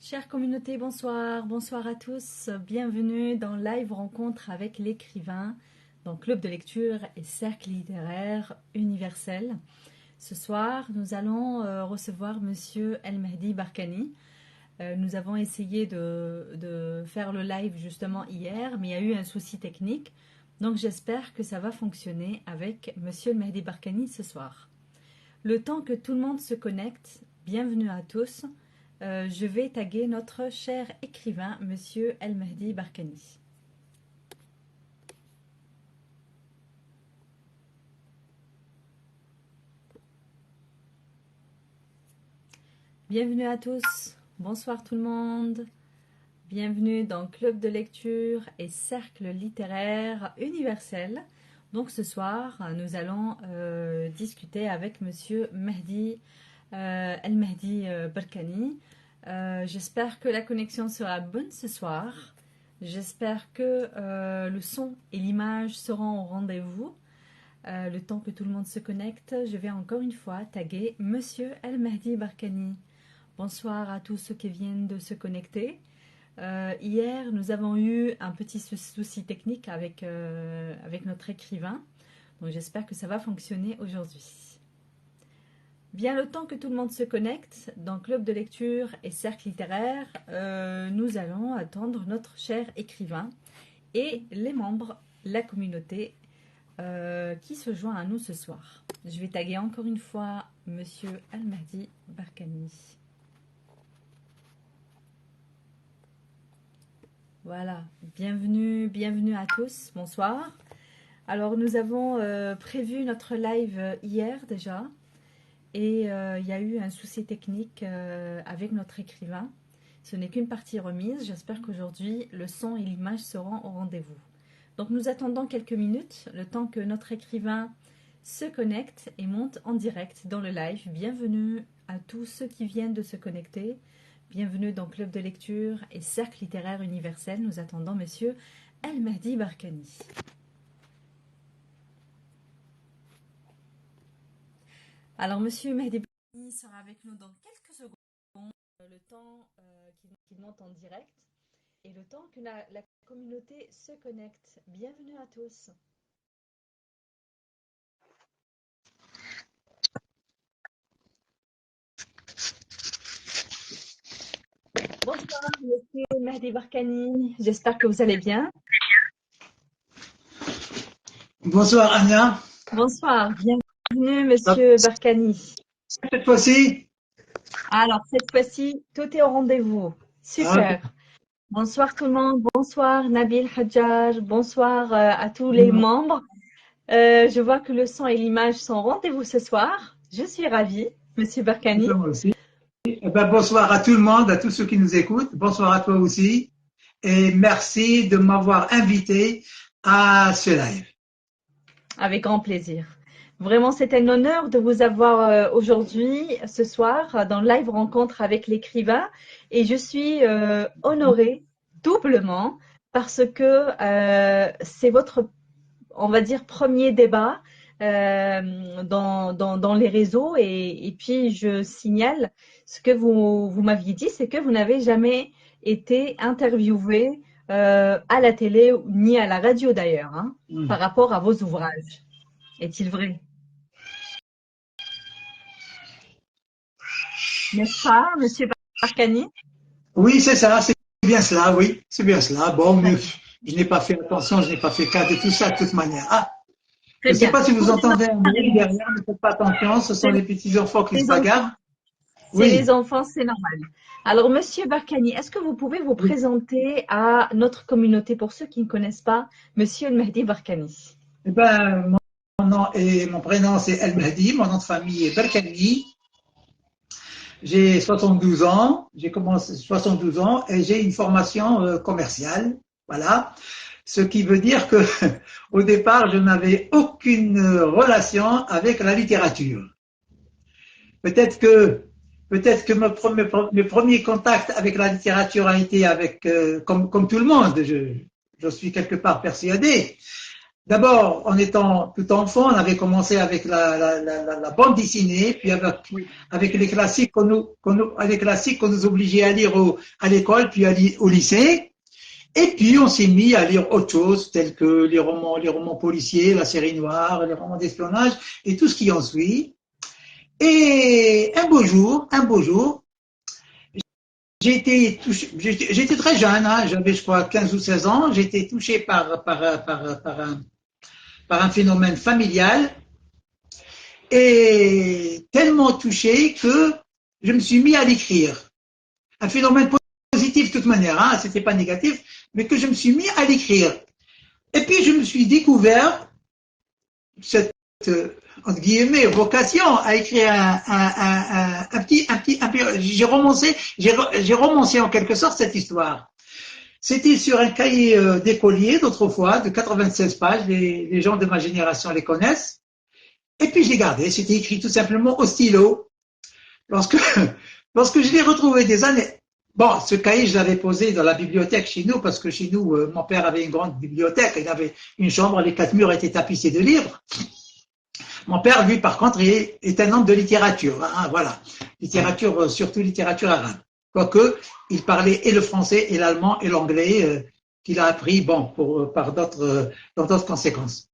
Chère communauté, bonsoir, bonsoir à tous. Bienvenue dans Live Rencontre avec l'écrivain, dans Club de lecture et Cercle littéraire universel. Ce soir, nous allons recevoir Monsieur El Mehdi Barkani. Nous avons essayé de faire le live justement hier, mais il y a eu un souci technique. Donc j'espère que ça va fonctionner avec Monsieur El Mehdi Barkani ce soir. Le temps que tout le monde se connecte, bienvenue à tous. Je vais taguer notre cher écrivain, Monsieur El Mehdi Barkani. Bienvenue à tous, bonsoir tout le monde. Bienvenue dans Club de lecture et Cercle littéraire universel. Donc ce soir, nous allons discuter avec Monsieur Mehdi El Mehdi Barkani. J'espère que la connexion sera bonne ce soir. J'espère que le son et l'image seront au rendez-vous. Le temps que tout le monde se connecte, je vais encore une fois taguer Monsieur El Mehdi Barkani. Bonsoir à tous ceux qui viennent de se connecter. Hier, nous avons eu un petit souci technique avec notre écrivain. Donc j'espère que ça va fonctionner aujourd'hui. Bien, le temps que tout le monde se connecte, dans Club de lecture et Cercle littéraire, nous allons attendre notre cher écrivain et les membres, la communauté qui se joint à nous ce soir. Je vais taguer encore une fois Monsieur El Mehdi Barkani. Voilà, bienvenue à tous, bonsoir. Alors nous avons prévu notre live hier déjà. Et il y a eu un souci technique avec notre écrivain. Ce n'est qu'une partie remise. J'espère qu'aujourd'hui, le son et l'image seront au rendez-vous. Donc nous attendons quelques minutes, le temps que notre écrivain se connecte et monte en direct dans le live. Bienvenue à tous ceux qui viennent de se connecter. Bienvenue dans Club de lecture et Cercle littéraire universel. Nous attendons Monsieur El Mehdi Barkani. Alors, Monsieur Mehdi Barkani sera avec nous dans quelques secondes, le temps qu'il monte en direct et le temps que la communauté se connecte. Bienvenue à tous. Bonsoir, Monsieur Mehdi Barkani. J'espère que vous allez bien. Bonsoir, Anya. Bonsoir, bienvenue, Monsieur Barkani. Cette fois-ci? Alors, cette fois-ci, tout est au rendez-vous. Super. Bonsoir tout le monde, bonsoir Nabil Hadjar, bonsoir à tous les membres. Je vois que le son et l'image sont au rendez-vous ce soir. Je suis ravie, Monsieur Barkani. Moi aussi. Bonsoir à tout le monde, à tous ceux qui nous écoutent. Bonsoir à toi aussi. Et merci de m'avoir invité à ce live. Avec grand plaisir. Vraiment, c'est un honneur de vous avoir aujourd'hui, ce soir, dans Live Rencontre avec l'écrivain. Et je suis honorée doublement parce que c'est votre, on va dire, premier débat dans les réseaux. Et puis, je signale ce que vous m'aviez dit, c'est que vous n'avez jamais été interviewé à la télé ni à la radio d'ailleurs, hein, par rapport à vos ouvrages. Est-il vrai? N'est-ce pas, Monsieur Barkani? Oui, c'est ça, c'est bien cela, oui, c'est bien cela. Bon, mais je n'ai pas fait attention, je n'ai pas fait cas de tout ça de toute manière. Ah, je ne sais pas si vous entendez un bruit derrière, ne faites pas attention, ce sont les petits enfants qui se bagarrent. Oui. Les enfants, c'est normal. Alors, Monsieur Barkani, est-ce que vous pouvez vous présenter à notre communauté pour ceux qui ne connaissent pas Monsieur El Mehdi Barkani? Eh ben, mon nom et mon prénom c'est El Mehdi, mon nom de famille est Barkani. J'ai 72 ans, j'ai commencé 72 ans et j'ai une formation commerciale, voilà. Ce qui veut dire que au départ, je n'avais aucune relation avec la littérature. Peut-être que mes premiers contacts avec la littérature a été avec comme tout le monde, je suis quelque part persuadé. d'abord, en étant tout enfant, on avait commencé avec la bande dessinée, puis avec les classiques les classiques qu'on nous obligeait à lire à l'école, puis au lycée. Et puis, on s'est mis à lire autre chose, tels que les romans policiers, la série noire, les romans d'espionnage, et tout ce qui en suit. Et un beau jour, j'étais très jeune, hein, j'avais, je crois, 15 ou 16 ans, j'ai été touché par un phénomène familial, et tellement touché que je me suis mis à l'écrire. Un phénomène positif de toute manière, hein, c'était pas négatif, mais que je me suis mis à l'écrire. Et puis je me suis découvert cette entre guillemets vocation à écrire j'ai romancé en quelque sorte cette histoire. C'était sur un cahier d'écolier d'autrefois de 96 pages, les gens de ma génération les connaissent. Et puis je l'ai gardé, c'était écrit tout simplement au stylo. Lorsque je l'ai retrouvé des années. Bon, ce cahier, je l'avais posé dans la bibliothèque chez nous, parce que chez nous, mon père avait une grande bibliothèque, il avait une chambre, les 4 murs étaient tapissés de livres. Mon père, lui, par contre, est un homme de littérature, hein, voilà. Littérature, surtout littérature arabe. Quoique, il parlait et le français, et l'allemand, et l'anglais, qu'il a appris, bon, dans d'autres conséquences.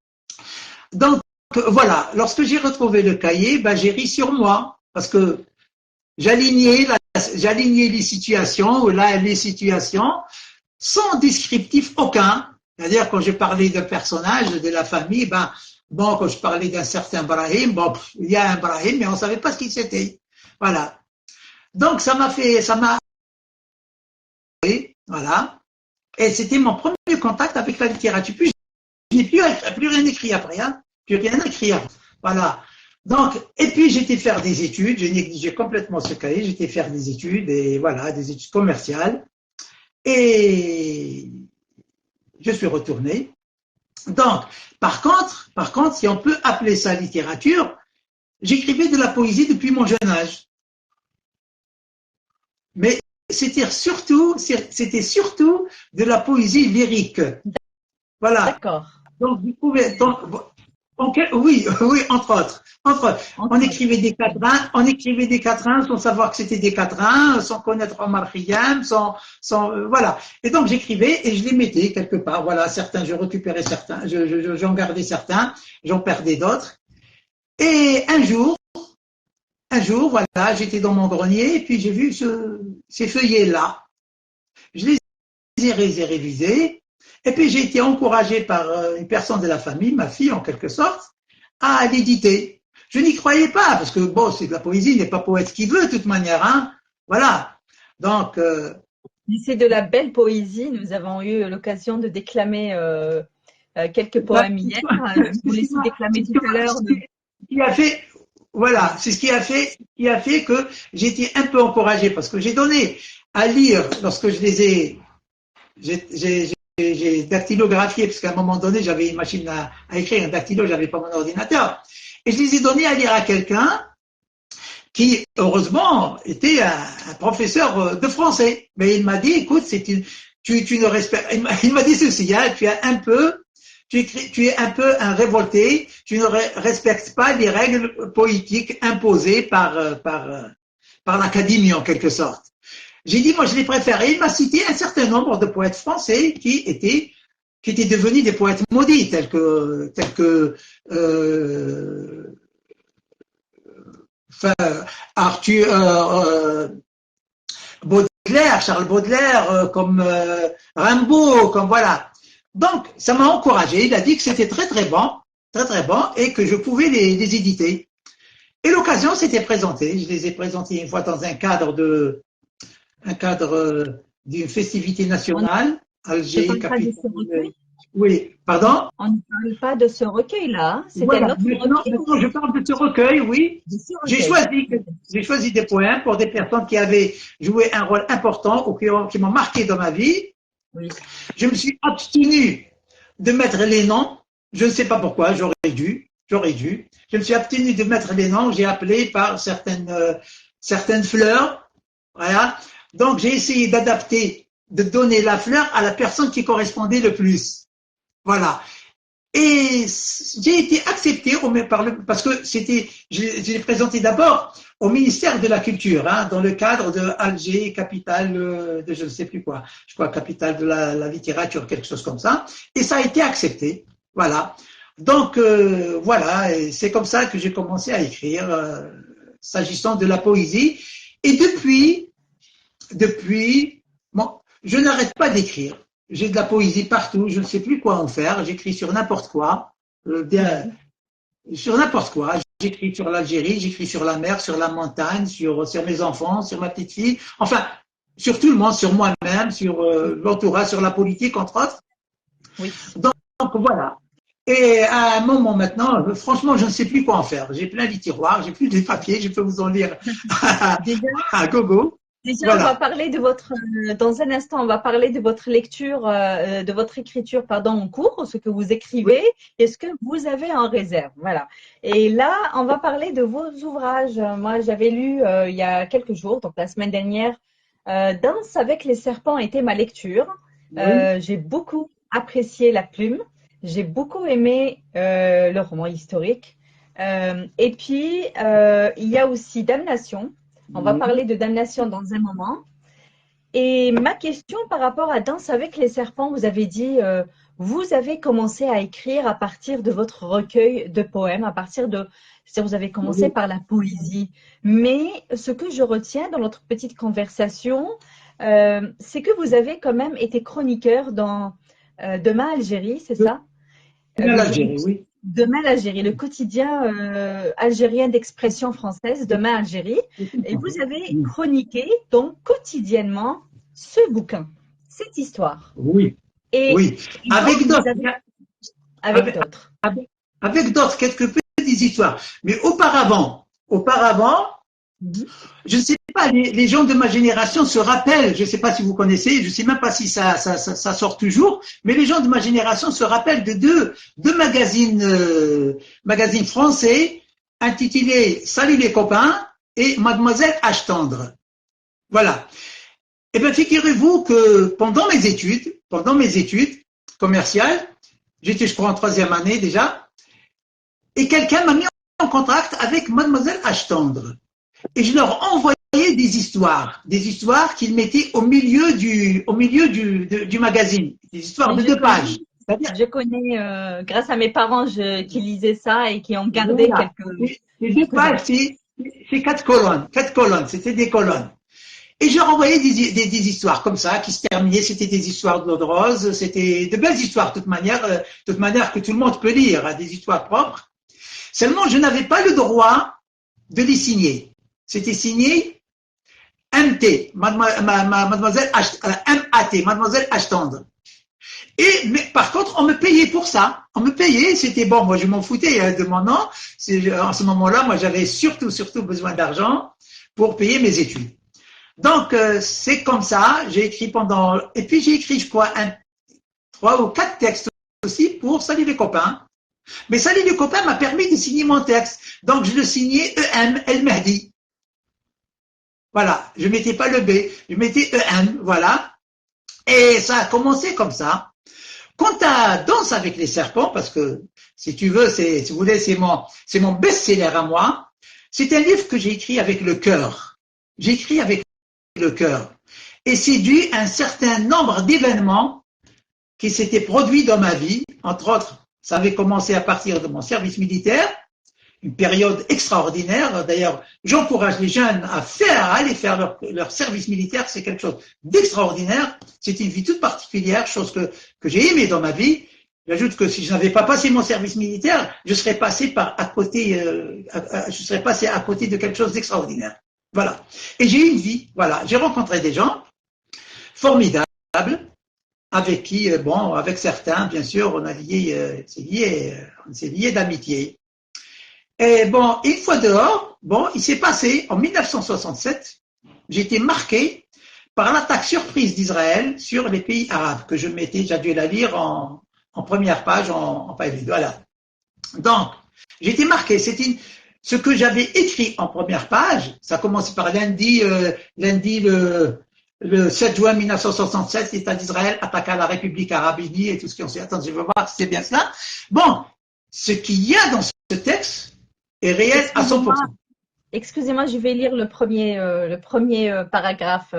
Donc, voilà. Lorsque j'ai retrouvé le cahier, ben, j'ai ri sur moi, parce que j'alignais les situations sans descriptif aucun. C'est-à-dire, quand je parlais d'un personnage de la famille, ben, bon, quand je parlais d'un certain Brahim, bon, il y a un Brahim, mais on ne savait pas ce qu'il c'était. Voilà. Donc, voilà. Et c'était mon premier contact avec la littérature. Puis, je n'ai plus rien écrit après, hein. Plus rien écrit. Voilà. Donc, et puis j'étais faire des études, j'ai négligé complètement ce cahier, j'étais faire des études, et voilà, des études commerciales. Et je suis retourné. Donc, par contre, si on peut appeler ça littérature, j'écrivais de la poésie depuis mon jeune âge. Mais c'était surtout de la poésie lyrique. Voilà. D'accord. Donc, vous pouvez, oui, entre autres. On écrivait des quatrains sans savoir que c'était des quatrains, sans connaître Omar Khayyam, voilà. Et donc j'écrivais et je les mettais quelque part. Voilà, certains, je récupérais certains, j'en gardais certains, j'en perdais d'autres. Et un jour, voilà, j'étais dans mon grenier et puis j'ai vu ces feuillets-là. Je les ai révisés. Et puis j'ai été encouragé par une personne de la famille, ma fille en quelque sorte, à l'éditer. Je n'y croyais pas, parce que bon, c'est de la poésie, il n'est pas poète qui veut, de toute manière, hein. Voilà. Donc. C'est de la belle poésie. Nous avons eu l'occasion de déclamer quelques poèmes hier. Je vous laisse déclamer tout à l'heure. Voilà, c'est ce qui a fait que j'étais un peu encouragé, parce que j'ai donné à lire lorsque je les ai. J'ai dactylographié, parce qu'à un moment donné, j'avais une machine à écrire, un dactylo, j'avais pas mon ordinateur. Et je les ai donnés à lire à quelqu'un qui, heureusement, était un professeur de français. Mais il m'a dit, écoute, tu ne respectes, il m'a dit ceci, hein, tu es un peu un révolté, tu ne respectes pas les règles poétiques imposées par l'académie, en quelque sorte. J'ai dit, moi, je les préfère. Et il m'a cité un certain nombre de poètes français qui étaient devenus des poètes maudits, tels que Baudelaire, Charles Baudelaire, comme Rimbaud, comme voilà. Donc, ça m'a encouragé. Il a dit que c'était très très bon, et que je pouvais les éditer. Et l'occasion s'était présentée. Je les ai présentés une fois dans un cadre d'une festivité nationale, Alger, capitale. Oui, pardon? On ne parle pas de ce recueil-là. C'est voilà. Maintenant, je parle de ce recueil, oui. J'ai choisi des poèmes pour des personnes qui avaient joué un rôle important ou qui m'ont marqué dans ma vie. Oui. Je me suis abstenu de mettre les noms. Je ne sais pas pourquoi, j'aurais dû. Je me suis abstenu de mettre les noms. J'ai appelé par certaines fleurs. Voilà. Donc, j'ai essayé d'adapter, de donner la fleur à la personne qui correspondait le plus. Voilà. Et j'ai été accepté parce que je l'ai présenté d'abord au ministère de la Culture, hein, dans le cadre de Alger, capitale de je ne sais plus quoi, je crois capitale de la littérature, quelque chose comme ça, et ça a été accepté, voilà. Donc voilà, et c'est comme ça que j'ai commencé à écrire, s'agissant de la poésie, et depuis, bon, je n'arrête pas d'écrire. J'ai de la poésie partout, je ne sais plus quoi en faire, j'écris sur n'importe quoi, sur n'importe quoi. J'écris sur l'Algérie, j'écris sur la mer, sur la montagne, sur mes enfants, sur ma petite fille, enfin, sur tout le monde, sur moi-même, sur l'entourage, sur la politique, entre autres. Oui. Donc voilà. Et à un moment maintenant, franchement, je ne sais plus quoi en faire. J'ai plein de tiroirs, j'ai plus de papiers, je peux vous en lire à gogo. Déjà, Voilà. on va parler de dans un instant, on va parler de votre lecture, de votre écriture, pardon, en cours, ce que vous écrivez et ce que vous avez en réserve. Voilà. Et là, on va parler de vos ouvrages. Moi, j'avais lu il y a quelques jours, donc la semaine dernière, Danse avec les serpents était ma lecture. J'ai beaucoup apprécié la plume. J'ai beaucoup aimé le roman historique. Et puis, il y a aussi Damnation. On va parler de Damnation dans un moment. Et ma question par rapport à Danse avec les serpents, vous avez dit, vous avez commencé à écrire à partir de votre recueil de poèmes, c'est-à-dire vous avez commencé par la poésie. Mais ce que je retiens dans notre petite conversation, c'est que vous avez quand même été chroniqueur dans Demain Algérie, c'est ça? L'Algérie, oui. Demain l'Algérie, le quotidien algérien d'expression française, Demain Algérie. Et vous avez chroniqué donc quotidiennement ce bouquin, cette histoire. Oui. Et oui. Avec d'autres. Avec d'autres, quelques petites histoires. Mais auparavant, je ne sais pas, les gens de ma génération se rappellent, je ne sais pas si vous connaissez, je ne sais même pas si ça sort toujours, mais les gens de ma génération se rappellent de deux magazines français intitulés Salut les copains et Mademoiselle H tendre. Voilà. Eh bien, figurez-vous que pendant mes études commerciales, j'étais, je crois, en 3e année déjà, et quelqu'un m'a mis en contact avec Mademoiselle H tendre. Et je leur envoyais des histoires qu'ils mettaient au milieu du magazine, des histoires de 2 pages. Je connais, grâce à mes parents qui lisaient ça et qui ont gardé quelques. Les 2 pages, c'est 4 colonnes, c'était des colonnes. Et je leur envoyais des histoires comme ça, qui se terminaient, c'était des histoires d'eau de rose, c'était de belles histoires, de toute manière que tout le monde peut lire, hein, des histoires propres. Seulement, je n'avais pas le droit de les signer. C'était signé MT, Mademoiselle Mademoiselle H tendre. Mais par contre, on me payait pour ça. On me payait, c'était bon, moi je m'en foutais de mon nom. En ce moment-là, moi j'avais surtout besoin d'argent pour payer mes études. Donc c'est comme ça, j'ai écrit et puis j'ai écrit, je crois, 3 ou 4 textes aussi pour Salut les copains. Mais Salut les copains m'a permis de signer mon texte. Donc je le signais EM El Mehdi. Voilà, je mettais pas le B, je mettais EM, voilà. Et ça a commencé comme ça. Quant à Danse avec les serpents, parce que si tu veux, si vous voulez, c'est mon best-seller à moi. C'est un livre que j'ai écrit avec le cœur. J'ai écrit avec le cœur. Et c'est dû à un certain nombre d'événements qui s'étaient produits dans ma vie. Entre autres, ça avait commencé à partir de mon service militaire, une période extraordinaire. D'ailleurs, j'encourage les jeunes à aller faire leur service militaire. C'est quelque chose d'extraordinaire. C'est une vie toute particulière, chose que j'ai aimée dans ma vie. J'ajoute que si je n'avais pas passé mon service militaire, je serais passé à côté de quelque chose d'extraordinaire. Voilà. Et j'ai eu une vie. Voilà. J'ai rencontré des gens formidables avec qui, avec certains, bien sûr, on s'est lié d'amitié. Et bon, une fois dehors, il s'est passé, en 1967, j'ai été marqué par l'attaque surprise d'Israël sur les pays arabes, que j'ai dû la lire en première page, en page 2. Voilà. Donc, j'ai été marqué. Ce que j'avais écrit en première page, ça commence par lundi le le 7 juin 1967, l'État d'Israël attaqua la République arabe unie et tout ce qu'on sait. Attends, je veux voir si c'est bien cela. Bon, ce qu'il y a dans ce texte est réel à 100%. Excusez-moi, je vais lire le premier paragraphe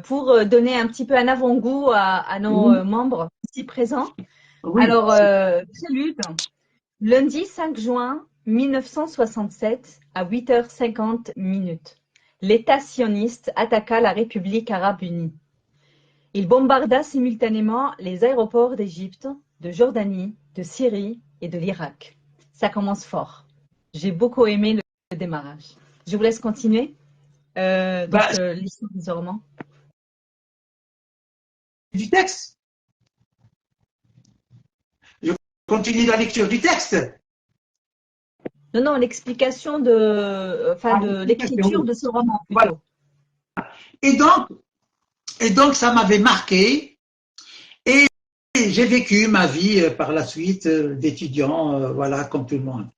pour donner un petit peu un avant-goût à nos membres ici présents. Oui. Alors, prélude. Lundi 5 juin 1967 à 8h50 minutes. L'État sioniste attaqua la République arabe unie. Il bombarda simultanément les aéroports d'Égypte, de Jordanie, de Syrie et de l'Irak. Ça commence fort. J'ai beaucoup aimé le démarrage. Je vous laisse continuer. L'histoire des romans. Du texte. Je continue la lecture du texte. Non, l'explication de l'écriture de ce roman plutôt. Voilà. Et donc, ça m'avait marqué. Et j'ai vécu ma vie par la suite d'étudiant, voilà, comme tout le monde.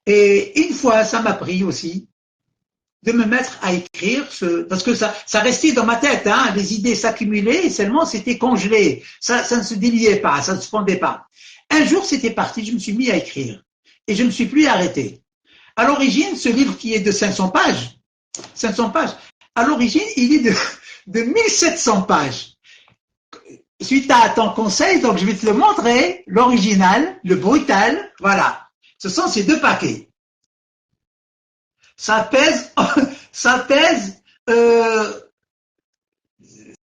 Et une fois, ça m'a pris aussi de me mettre à écrire, parce que ça restait dans ma tête, hein, les idées s'accumulaient, et seulement c'était congelé. Ça ne se déliait pas, ça ne se fondait pas. Un jour, c'était parti, je me suis mis à écrire. Et je ne me suis plus arrêté. À l'origine, ce livre qui est de 500 pages, à l'origine, il est de 1700 pages. Suite à ton conseil, donc je vais te le montrer, l'original, le brutal, voilà. Ce sont ces deux paquets. Ça pèse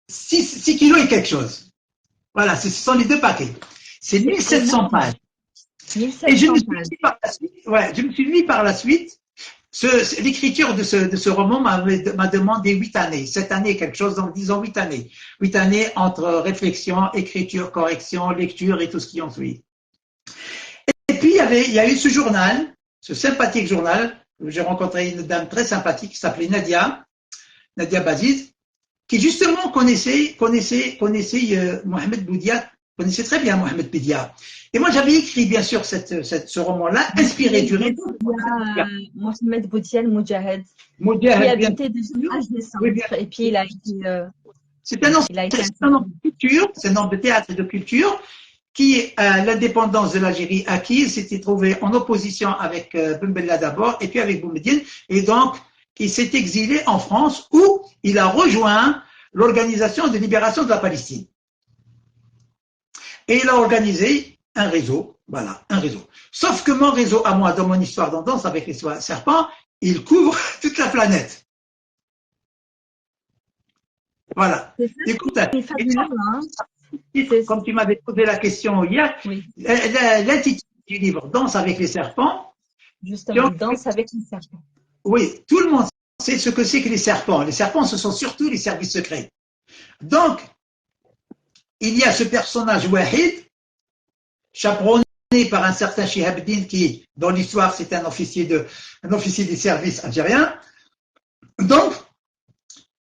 6 kilos et quelque chose. Voilà, ce sont les deux paquets. C'est 1700 pages. 1700 et je me suis mis par la suite, l'écriture de ce roman m'a demandé 8 années, 7 années, quelque chose, donc disons 8 années. 8 années entre réflexion, écriture, correction, lecture et tout ce qui en suit. Et puis, il y a eu ce journal, ce sympathique journal, où j'ai rencontré une dame très sympathique qui s'appelait Nadia Baziz, qui justement connaissait Mohamed Boudia, connaissait très bien Mohamed Boudia. Et moi, j'avais écrit, bien sûr, ce roman-là, inspiré du réseau. Mohamed Boudia Moudjahed, qui habitait déjà à Descente. Oui, et puis, il a été... c'est un homme de culture, c'est un homme de théâtre et de culture, qui, à l'indépendance de l'Algérie acquise, s'était trouvé en opposition avec Ben Bella d'abord, et puis avec Boumediene, et donc, il s'est exilé en France, où il a rejoint l'Organisation de libération de la Palestine. Et il a organisé un réseau, voilà, un réseau. Sauf que mon réseau à moi, dans mon histoire d'Andance avec les serpents, il couvre toute la planète. Voilà. Écoute, comme tu m'avais posé la question hier, oui. L'intitulé du livre Danse avec les serpents. Justement, Danse avec les serpents. Oui, tout le monde sait ce que c'est que les serpents. Les serpents, ce sont surtout les services secrets. Donc, il y a ce personnage Wahid, chaperonné par un certain Shihabuddin qui, dans l'histoire, c'est un officier des services algériens. Donc,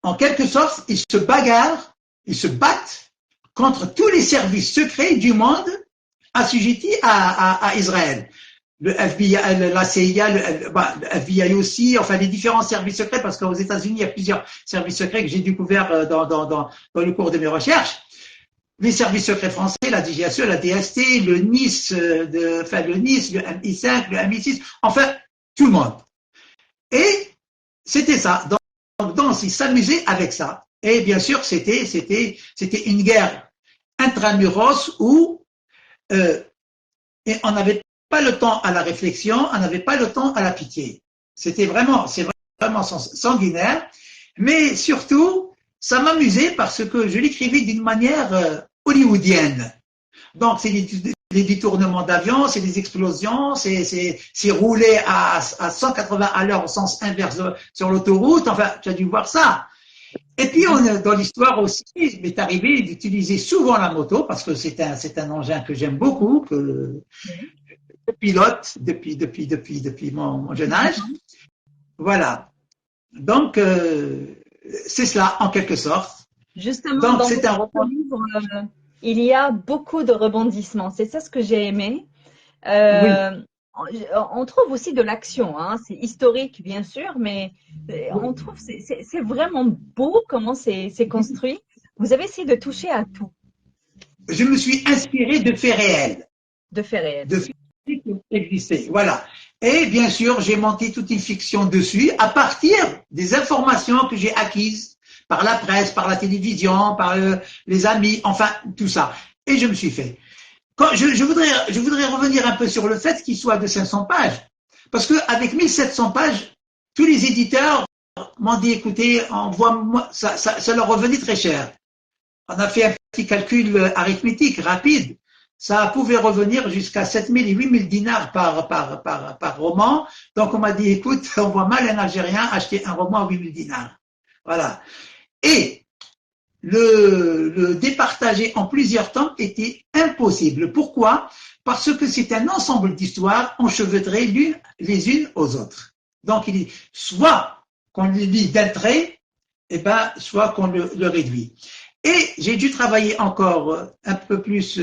en quelque sorte, ils se bagarrent, ils se battent contre tous les services secrets du monde assujettis à Israël. Le FBI, la CIA, le FBI aussi, enfin les différents services secrets, parce qu'aux États-Unis, il y a plusieurs services secrets que j'ai découverts dans le cours de mes recherches. Les services secrets français, la DGSE, la DST, le NIS, le MI5, le MI6, enfin, tout le monde. Et c'était ça. Donc, ils s'amusaient avec ça. Et bien sûr, c'était une guerre intramuros où et on n'avait pas le temps à la réflexion, on n'avait pas le temps à la pitié. C'est vraiment sanguinaire, mais surtout, ça m'amusait parce que je l'écrivais d'une manière hollywoodienne. Donc, c'est les détournements d'avions, c'est des explosions, c'est rouler à 180 à l'heure au sens inverse sur l'autoroute. Enfin, tu as dû voir ça. Et puis, dans l'histoire aussi, il m'est arrivé d'utiliser souvent la moto parce que c'est un engin que j'aime beaucoup, que je pilote depuis mon jeune âge. Voilà. Donc, c'est cela, en quelque sorte. Justement, donc, dans votre livre, il y a beaucoup de rebondissements. C'est ça ce que j'ai aimé. Oui. on trouve aussi de l'action, hein. C'est historique, bien sûr, mais on trouve c'est vraiment beau comment c'est construit. Vous avez essayé de toucher à tout, Je me suis inspiré de faits réels, de faits réels. de faits qui ont existé. Voilà. Et bien sûr, j'ai monté toute une fiction dessus à partir des informations que j'ai acquises par la presse, par la télévision, par les amis, enfin, tout ça. Et je me suis fait. Je voudrais revenir un peu sur le fait qu'il soit de 500 pages. Parce qu'avec 1700 pages, tous les éditeurs m'ont dit, écoutez, ça leur revenait très cher. On a fait un petit calcul arithmétique rapide. Ça pouvait revenir jusqu'à 7000 et 8000 dinars par roman. Donc on m'a dit, écoute, on voit mal un Algérien acheter un roman à 8000 dinars. Voilà. Et le départager en plusieurs temps était impossible. Pourquoi? Parce que c'est un ensemble d'histoires enchevêtrées les unes aux autres. Donc il dit, soit qu'on le lit d'un trait, et ben, soit qu'on le réduit. Et j'ai dû travailler encore un peu plus,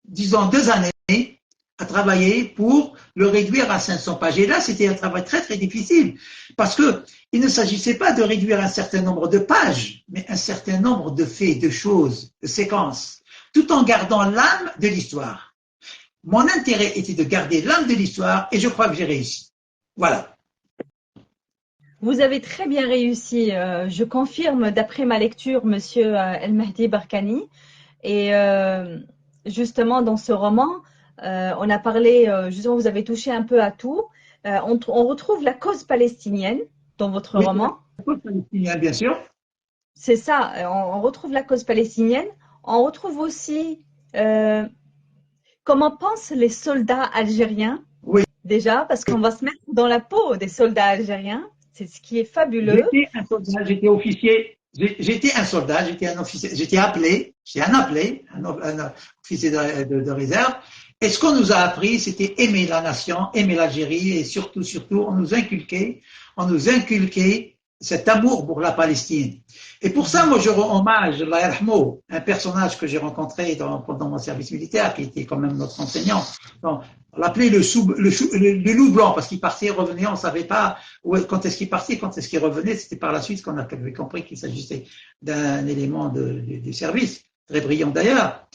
disons 2 années, à travailler pour le réduire à 500 pages. Et là, c'était un travail très très difficile, parce que il ne s'agissait pas de réduire un certain nombre de pages, mais un certain nombre de faits, de choses, de séquences, tout en gardant l'âme de l'histoire. Mon intérêt était de garder l'âme de l'histoire, et je crois que j'ai réussi. Voilà. Vous avez très bien réussi. Je confirme, d'après ma lecture, Monsieur El Mehdi Barkani. Et justement, dans ce roman, on a parlé, justement, vous avez touché un peu à tout. On retrouve la cause palestinienne dans votre roman. La cause palestinienne, bien sûr. C'est ça, on retrouve la cause palestinienne. On retrouve aussi comment pensent les soldats algériens. Oui. Déjà, parce qu'on va se mettre dans la peau des soldats algériens. C'est ce qui est fabuleux. J'étais un soldat, j'étais officier, j'étais un soldat, j'étais un officier, j'étais un officier de réserve. Et ce qu'on nous a appris, c'était aimer la nation, aimer l'Algérie, et surtout, on nous inculquait cet amour pour la Palestine. Et pour ça, moi, je rends hommage, Allah yarhamou, un personnage que j'ai rencontré pendant mon service militaire, qui était quand même notre enseignant. Donc, on l'appelait le loup blanc, parce qu'il partait, revenait, on ne savait pas quand est-ce qu'il partait, quand est-ce qu'il revenait. C'était par la suite qu'on avait compris qu'il s'agissait d'un élément du service, très brillant d'ailleurs.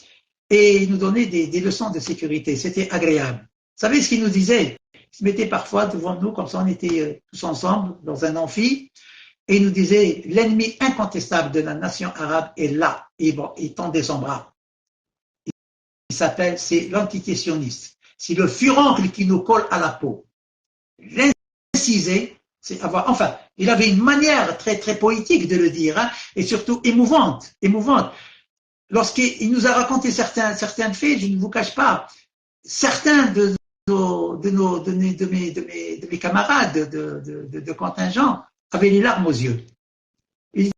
Et il nous donnait des leçons de sécurité. C'était agréable. Vous savez ce qu'il nous disait? Il se mettait parfois devant nous, comme ça on était tous ensemble dans un amphi, et il nous disait, l'ennemi incontestable de la nation arabe est là. Et bon, il tendait son bras. Il s'appelle, c'est l'entité sioniste. C'est le furoncle qui nous colle à la peau. L'inciser, c'est avoir, enfin, il avait une manière très, très poétique de le dire, hein, et surtout émouvante. Lorsqu'il nous a raconté certains faits, je ne vous cache pas, certains de mes camarades de contingent avaient les larmes aux yeux. Il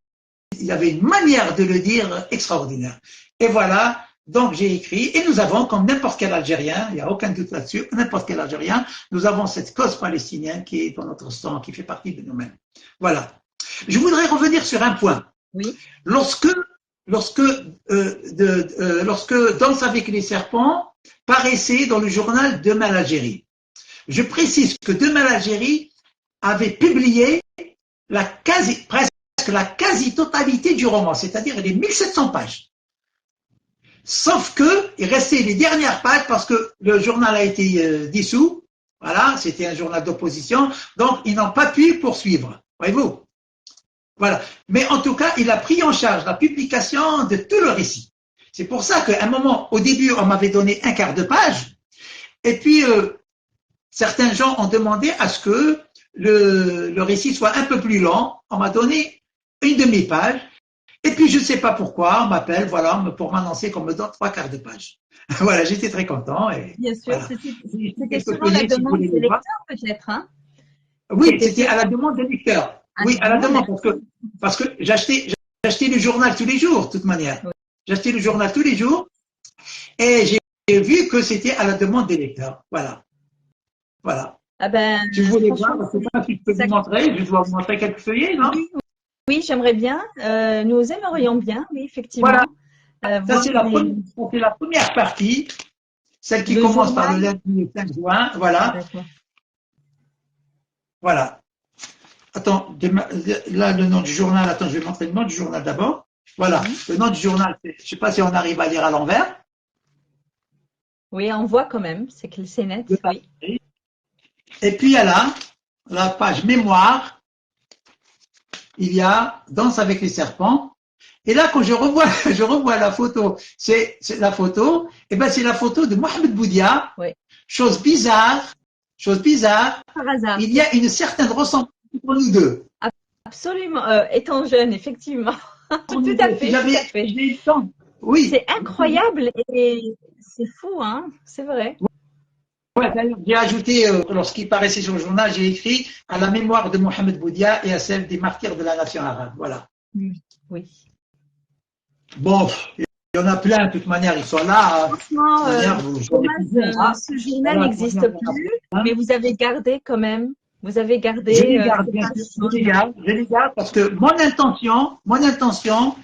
y avait une manière de le dire extraordinaire. Et voilà, donc j'ai écrit, et nous avons, comme n'importe quel Algérien, il n'y a aucun doute là-dessus, n'importe quel Algérien, nous avons cette cause palestinienne qui est dans notre sang, qui fait partie de nous-mêmes. Voilà. Je voudrais revenir sur un point. Oui. Lorsque Danse avec les serpents paraissait dans le journal Demain l'Algérie. Je précise que Demain l'Algérie avait publié presque la quasi-totalité du roman, c'est-à-dire les 1700 pages. Sauf que il restait les dernières pages parce que le journal a été dissous. Voilà, c'était un journal d'opposition, donc ils n'ont pas pu poursuivre. Voyez-vous? Voilà. Mais en tout cas, il a pris en charge la publication de tout le récit. C'est pour ça qu'à un moment, au début, on m'avait donné un quart de page. Et puis, certains gens ont demandé à ce que le récit soit un peu plus long. On m'a donné une demi-page. Et puis, je ne sais pas pourquoi, on m'appelle, voilà, pour m'annoncer qu'on me donne 3 quarts de page. Voilà, j'étais très content. Et bien sûr, voilà. C'était souvent la demande des lecteurs, peut-être, hein? Oui, c'était à la demande des lecteurs. Oui, à la demande, parce que j'achetais le journal tous les jours, de toute manière. Oui. J'achetais le journal tous les jours et j'ai vu que c'était à la demande des lecteurs. Voilà. Voilà. Ah ben, si vous voulez voir, je ne sais pas si je peux vous montrer, je dois vous montrer quelques feuillets, non? Oui, j'aimerais bien. Nous aimerions bien, oui, effectivement. Voilà. Ça, c'est la première partie. Celle qui Le commence par le journal. lundi 5 juin, voilà. D'accord. Voilà. Attends, là, le nom du journal, attends, je vais montrer le nom du journal d'abord. Voilà. Mhm. Le nom du journal, je ne sais pas si on arrive à lire à l'envers. Oui, on voit quand même, c'est que c'est net, oui. Et puis, il y a là, la page mémoire, il y a Danse avec les serpents. Et là, quand je revois, je revois la photo, c'est la photo, et ben, c'est la photo de Mohamed Boudia. Oui. Chose bizarre, Par hasard. il y a une certaine ressemblance entre nous deux. Absolument. Étant jeune, effectivement. Tout à fait, tout à fait. J'ai eu le temps. Oui. C'est incroyable et c'est fou, hein. C'est vrai. Ouais, d'ailleurs, j'ai ajouté, lorsqu'il paraissait sur le journal, j'ai écrit à la mémoire de Mohamed Boudia et à celle des martyrs de la nation arabe. Voilà. Oui. Bon, il y en a plein, de toute manière, ils sont là. Franchement, dommage, ce journal Voilà, n'existe plus, hein. mais vous avez gardé quand même. Vous avez Je gardé les garde, ces bien pages. sûr, je les garde parce que mon intention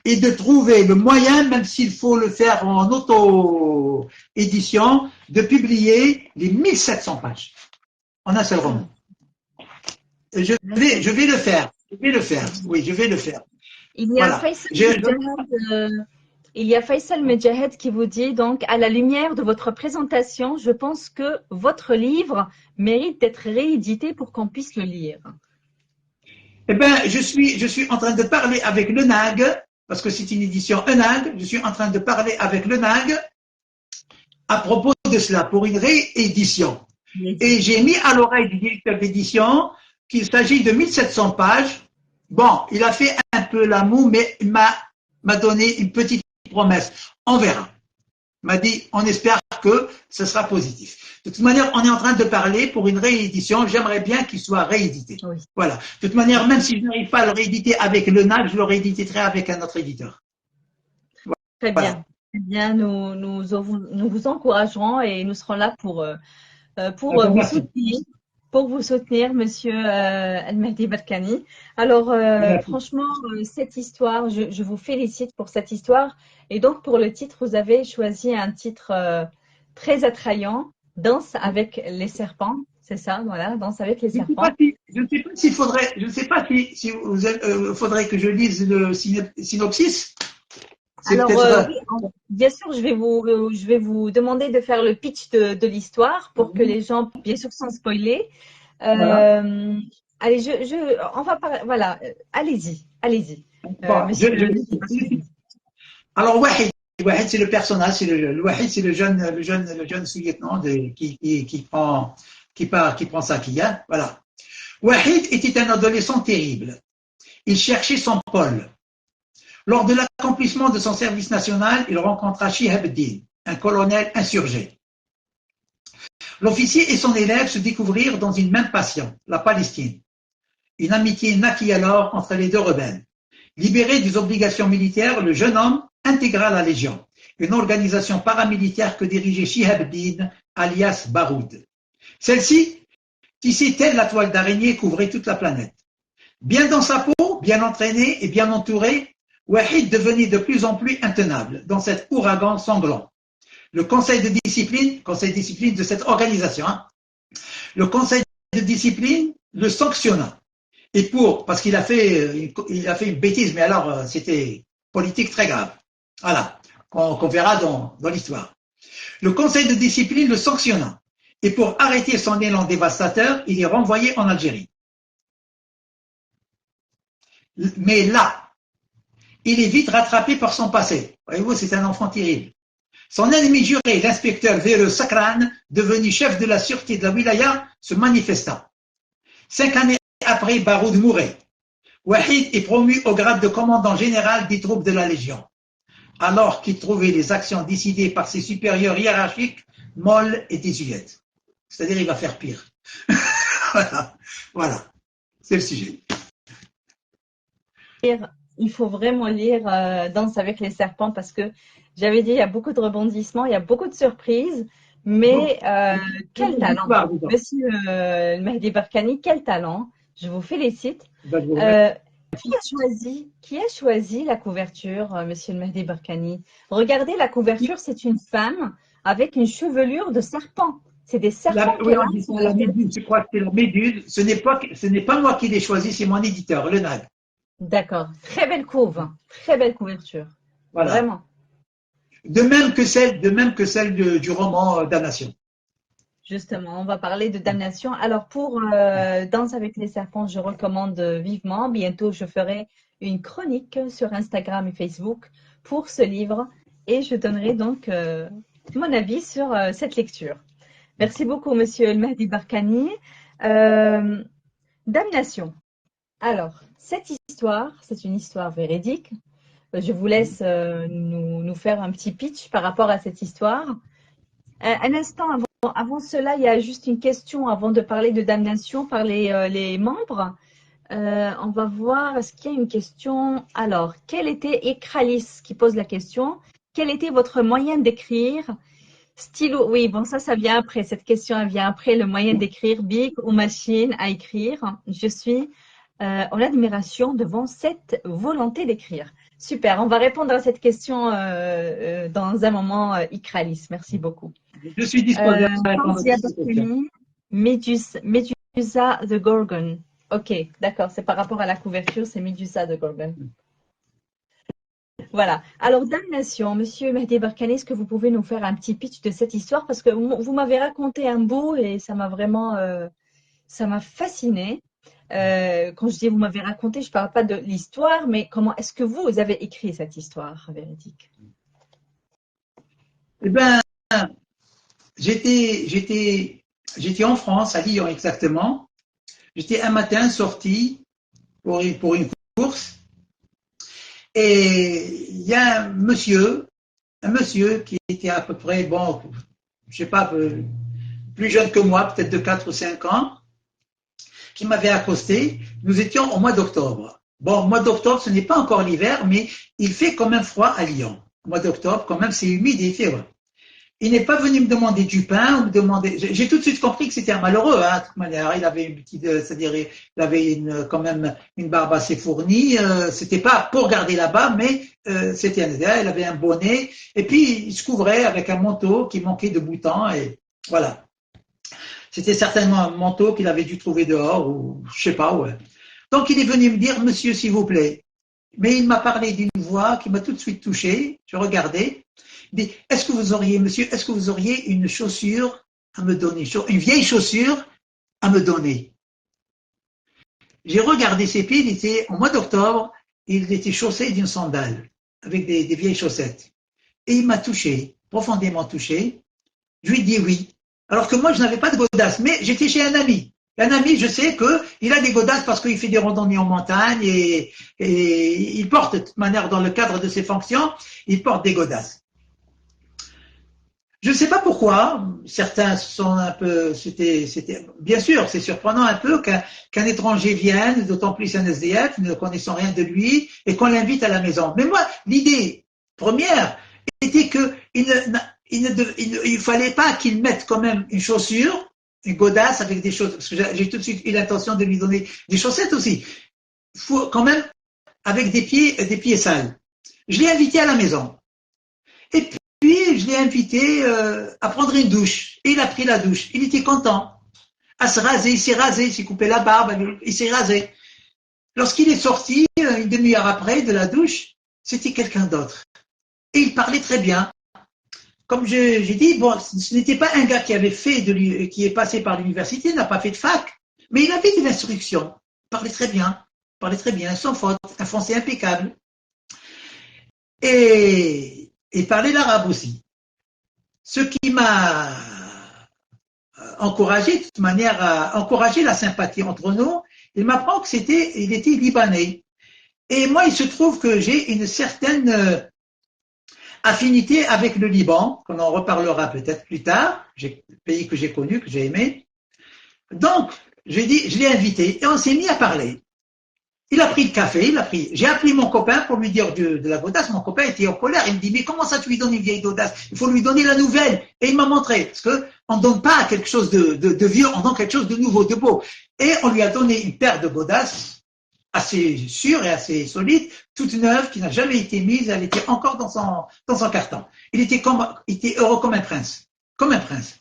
est de trouver le moyen, même s'il faut le faire en auto-édition, de publier les 1700 pages en un seul roman. Et je vais le faire. Je vais le faire. Oui, je vais le faire. Il y a Voilà. Faisal Medjahed, il y a Faisal Medjahed qui vous dit donc, à la lumière de votre présentation, je pense que votre livre mérite d'être réédité pour qu'on puisse le lire. Eh bien, je suis en train de parler avec le NAG, parce que c'est une édition ENAG, je suis en train de parler avec le NAG à propos de cela, pour une réédition. Et j'ai mis à l'oreille du directeur d'édition qu'il s'agit de 1700 pages. Bon, il a fait un peu la moue, mais il m'a donné une petite promesse. On verra. Il m'a dit, on espère que ce sera positif. De toute manière, on est en train de parler pour une réédition. J'aimerais bien qu'il soit réédité. Oui. Voilà. De toute manière, même si je n'arrive pas à le rééditer avec le NAC, je le rééditerai avec un autre éditeur. Très Voilà. bien. Très bien, nous vous encouragerons et nous serons là pour vous soutenir. Pour vous soutenir, Monsieur Al-Mahdi Barkani. Alors, franchement, cette histoire, je vous félicite pour cette histoire. Et donc, pour le titre, vous avez choisi un titre très attrayant, Danse avec les serpents. C'est ça, voilà, Danse avec les serpents. Je ne sais pas s'il faudrait, je ne sais pas si faudrait que je lise le synopsis. Alors, oui, bien sûr, je vais vous demander de faire le pitch de l'histoire pour que les gens, bien sûr, sans spoiler. Voilà. Allez, on va parler. Voilà, allez-y. Bon, Monsieur. Alors, Wahid, c'est le personnage, Wahid, c'est le jeune sous-lieutenant qui prend sa quilla. Voilà. Wahid était un adolescent terrible. Il cherchait son Paul. Lors de l'accomplissement de son service national, il rencontra Shihab ad-Din, un colonel insurgé. L'officier et son élève se découvrirent dans une même passion, la Palestine. Une amitié naquit alors entre les deux rebelles. Libéré des obligations militaires, le jeune homme intégra la Légion, une organisation paramilitaire que dirigeait Shihab ad-Din, alias Baroud. Celle-ci, tissée telle la toile d'araignée, couvrait toute la planète. Bien dans sa peau, bien entraîné et bien entouré, Wahid devenait de plus en plus intenable dans cet ouragan sanglant. Le conseil de discipline de cette organisation, le conseil de discipline le sanctionna. Et parce qu'il a fait une bêtise, mais alors c'était politique très grave. Voilà, qu'on verra dans l'histoire. Le conseil de discipline le sanctionna. Et pour arrêter son élan dévastateur, il est renvoyé en Algérie. Mais là, il est vite rattrapé par son passé. Voyez-vous, c'est un enfant terrible. Son ennemi juré, l'inspecteur Véreux Sakran, devenu chef de la sûreté de la wilaya, se manifesta. 5 années après, Baroud mourait. Wahid est promu au grade de commandant général des troupes de la Légion, alors qu'il trouvait les actions décidées par ses supérieurs hiérarchiques molles et désuètes. C'est-à-dire, il va faire pire. Voilà. C'est le sujet. Il faut vraiment lire Danse avec les serpents parce que j'avais dit, il y a beaucoup de rebondissements, il y a beaucoup de surprises, mais quel talent, Monsieur Mahdi Barkani, quel talent. Je vous félicite. Qui a choisi la couverture, Monsieur Mahdi Barkani? Regardez la couverture, c'est une femme avec une chevelure de serpent. C'est des serpents Oui, qu'elle on a dit sur ça, la la tête. méduse. Je crois que c'est la méduse. Ce n'est pas moi qui l'ai choisi, c'est mon éditeur, le NAG. D'accord. Très belle couve, hein. Très belle couverture. Voilà. Vraiment. De même que celle du roman Damnation. Justement, on va parler de damnation. Alors pour Danse avec les serpents, je recommande vivement. Bientôt, je ferai une chronique sur Instagram et Facebook pour ce livre et je donnerai donc mon avis sur cette lecture. Merci beaucoup, Monsieur El Mehdi Barkani. Euh, Damnation. Alors, cette histoire, c'est une histoire véridique. Je vous laisse nous faire un petit pitch par rapport à cette histoire. Un instant avant cela, il y a juste une question avant de parler de damnation par les membres. On va voir, est-ce qu'il y a une question? Alors, quel était Ekralis qui pose la question? Quel était votre moyen d'écrire? Stylo, oui, bon, ça vient après. Cette question, elle vient après le moyen d'écrire, big ou machine à écrire. Je suis en admiration devant cette volonté d'écrire. Super, on va répondre à cette question dans un moment, Ikralis. Merci beaucoup. Je suis disposé à répondre à Fawzia toutes ces questions. Barthélémy, Medusa the Gorgon. Ok, d'accord, c'est par rapport à la couverture, c'est Medusa the Gorgon. Voilà. Alors, damnation, Monsieur Mehdi Barkani, est-ce que vous pouvez nous faire un petit pitch de cette histoire? Parce que vous m'avez raconté un bout et ça m'a vraiment, ça m'a fasciné. Quand je dis vous m'avez raconté, je ne parle pas de l'histoire, mais comment est-ce que vous avez écrit cette histoire véridique? Eh bien, j'étais en France, à Lyon exactement. J'étais un matin sorti pour une course et il y a un monsieur qui était à peu près, bon, je sais pas, plus jeune que moi, peut-être de 4 ou 5 ans, qui m'avait accosté. Nous étions au mois d'octobre. Bon, au mois d'octobre, ce n'est pas encore l'hiver, mais il fait quand même froid à Lyon. Au mois d'octobre, quand même, c'est humide et il fait froid. Il n'est pas venu me demander du pain ou me demander. J'ai tout de suite compris que c'était un malheureux. Hein, de toute manière, il avait une petite, c'est-à-dire, il avait quand même une barbe assez fournie. C'était pas pour garder là-bas, mais c'était un gars. Il avait un bonnet et puis il se couvrait avec un manteau qui manquait de boutons et voilà. C'était certainement un manteau qu'il avait dû trouver dehors ou je sais pas. Ouais. Donc il est venu me dire, monsieur, s'il vous plaît. Mais il m'a parlé d'une voix qui m'a tout de suite touché. Je regardais. Il dit, est-ce que vous auriez, monsieur, est-ce que vous auriez une chaussure à me donner, une vieille chaussure à me donner? J'ai regardé ses pieds, il était au mois d'octobre, il était chaussé d'une sandale, avec des vieilles chaussettes. Et il m'a touché, profondément touché. Je lui ai dit oui. Alors que moi, je n'avais pas de godasses, mais j'étais chez un ami. Un ami, je sais qu'il a des godasses parce qu'il fait des randonnées en montagne et il porte, de toute manière, dans le cadre de ses fonctions, il porte des godasses. Je ne sais pas pourquoi, certains sont un peu, bien sûr, c'est surprenant un peu qu'un étranger vienne, d'autant plus un SDF, ne connaissant rien de lui, et qu'on l'invite à la maison. Mais moi, l'idée première était qu'il ne fallait pas qu'il mette quand même une chaussure, une godasse avec des choses, parce que j'ai tout de suite eu l'intention de lui donner des chaussettes aussi. Il faut quand même avec des pieds sales. Je l'ai invité à la maison. Et puis, je l'ai invité à prendre une douche. Et il a pris la douche. Il était content. À se raser, il s'est rasé, il s'est coupé la barbe, il s'est rasé. Lorsqu'il est sorti, une demi-heure après de la douche, c'était quelqu'un d'autre. Et il parlait très bien. Comme j'ai dit, bon, ce n'était pas un gars qui avait fait qui est passé par l'université, n'a pas fait de fac, mais il avait de l'instruction. Il parlait très bien, sans faute, un français impeccable. Et il parlait l'arabe aussi. Ce qui m'a encouragé, de toute manière, à encourager la sympathie entre nous, il m'apprend il était libanais. Et moi, il se trouve que j'ai une certaine affinité avec le Liban, qu'on en reparlera peut-être plus tard, pays que j'ai connu, que j'ai aimé. Donc, je l'ai invité et on s'est mis à parler. Il a pris le café, j'ai appelé mon copain pour lui dire de la godasse. Mon copain était en colère. Il me dit, mais comment ça tu lui donnes une vieille godasse? Il faut lui donner la nouvelle. Et il m'a montré. Parce qu'on ne donne pas quelque chose de vieux, on donne quelque chose de nouveau, de beau. Et on lui a donné une paire de godasses assez sûre et assez solide, toute neuve, qui n'a jamais été mise. Elle était encore dans son carton. Il était heureux comme un prince. comme un prince.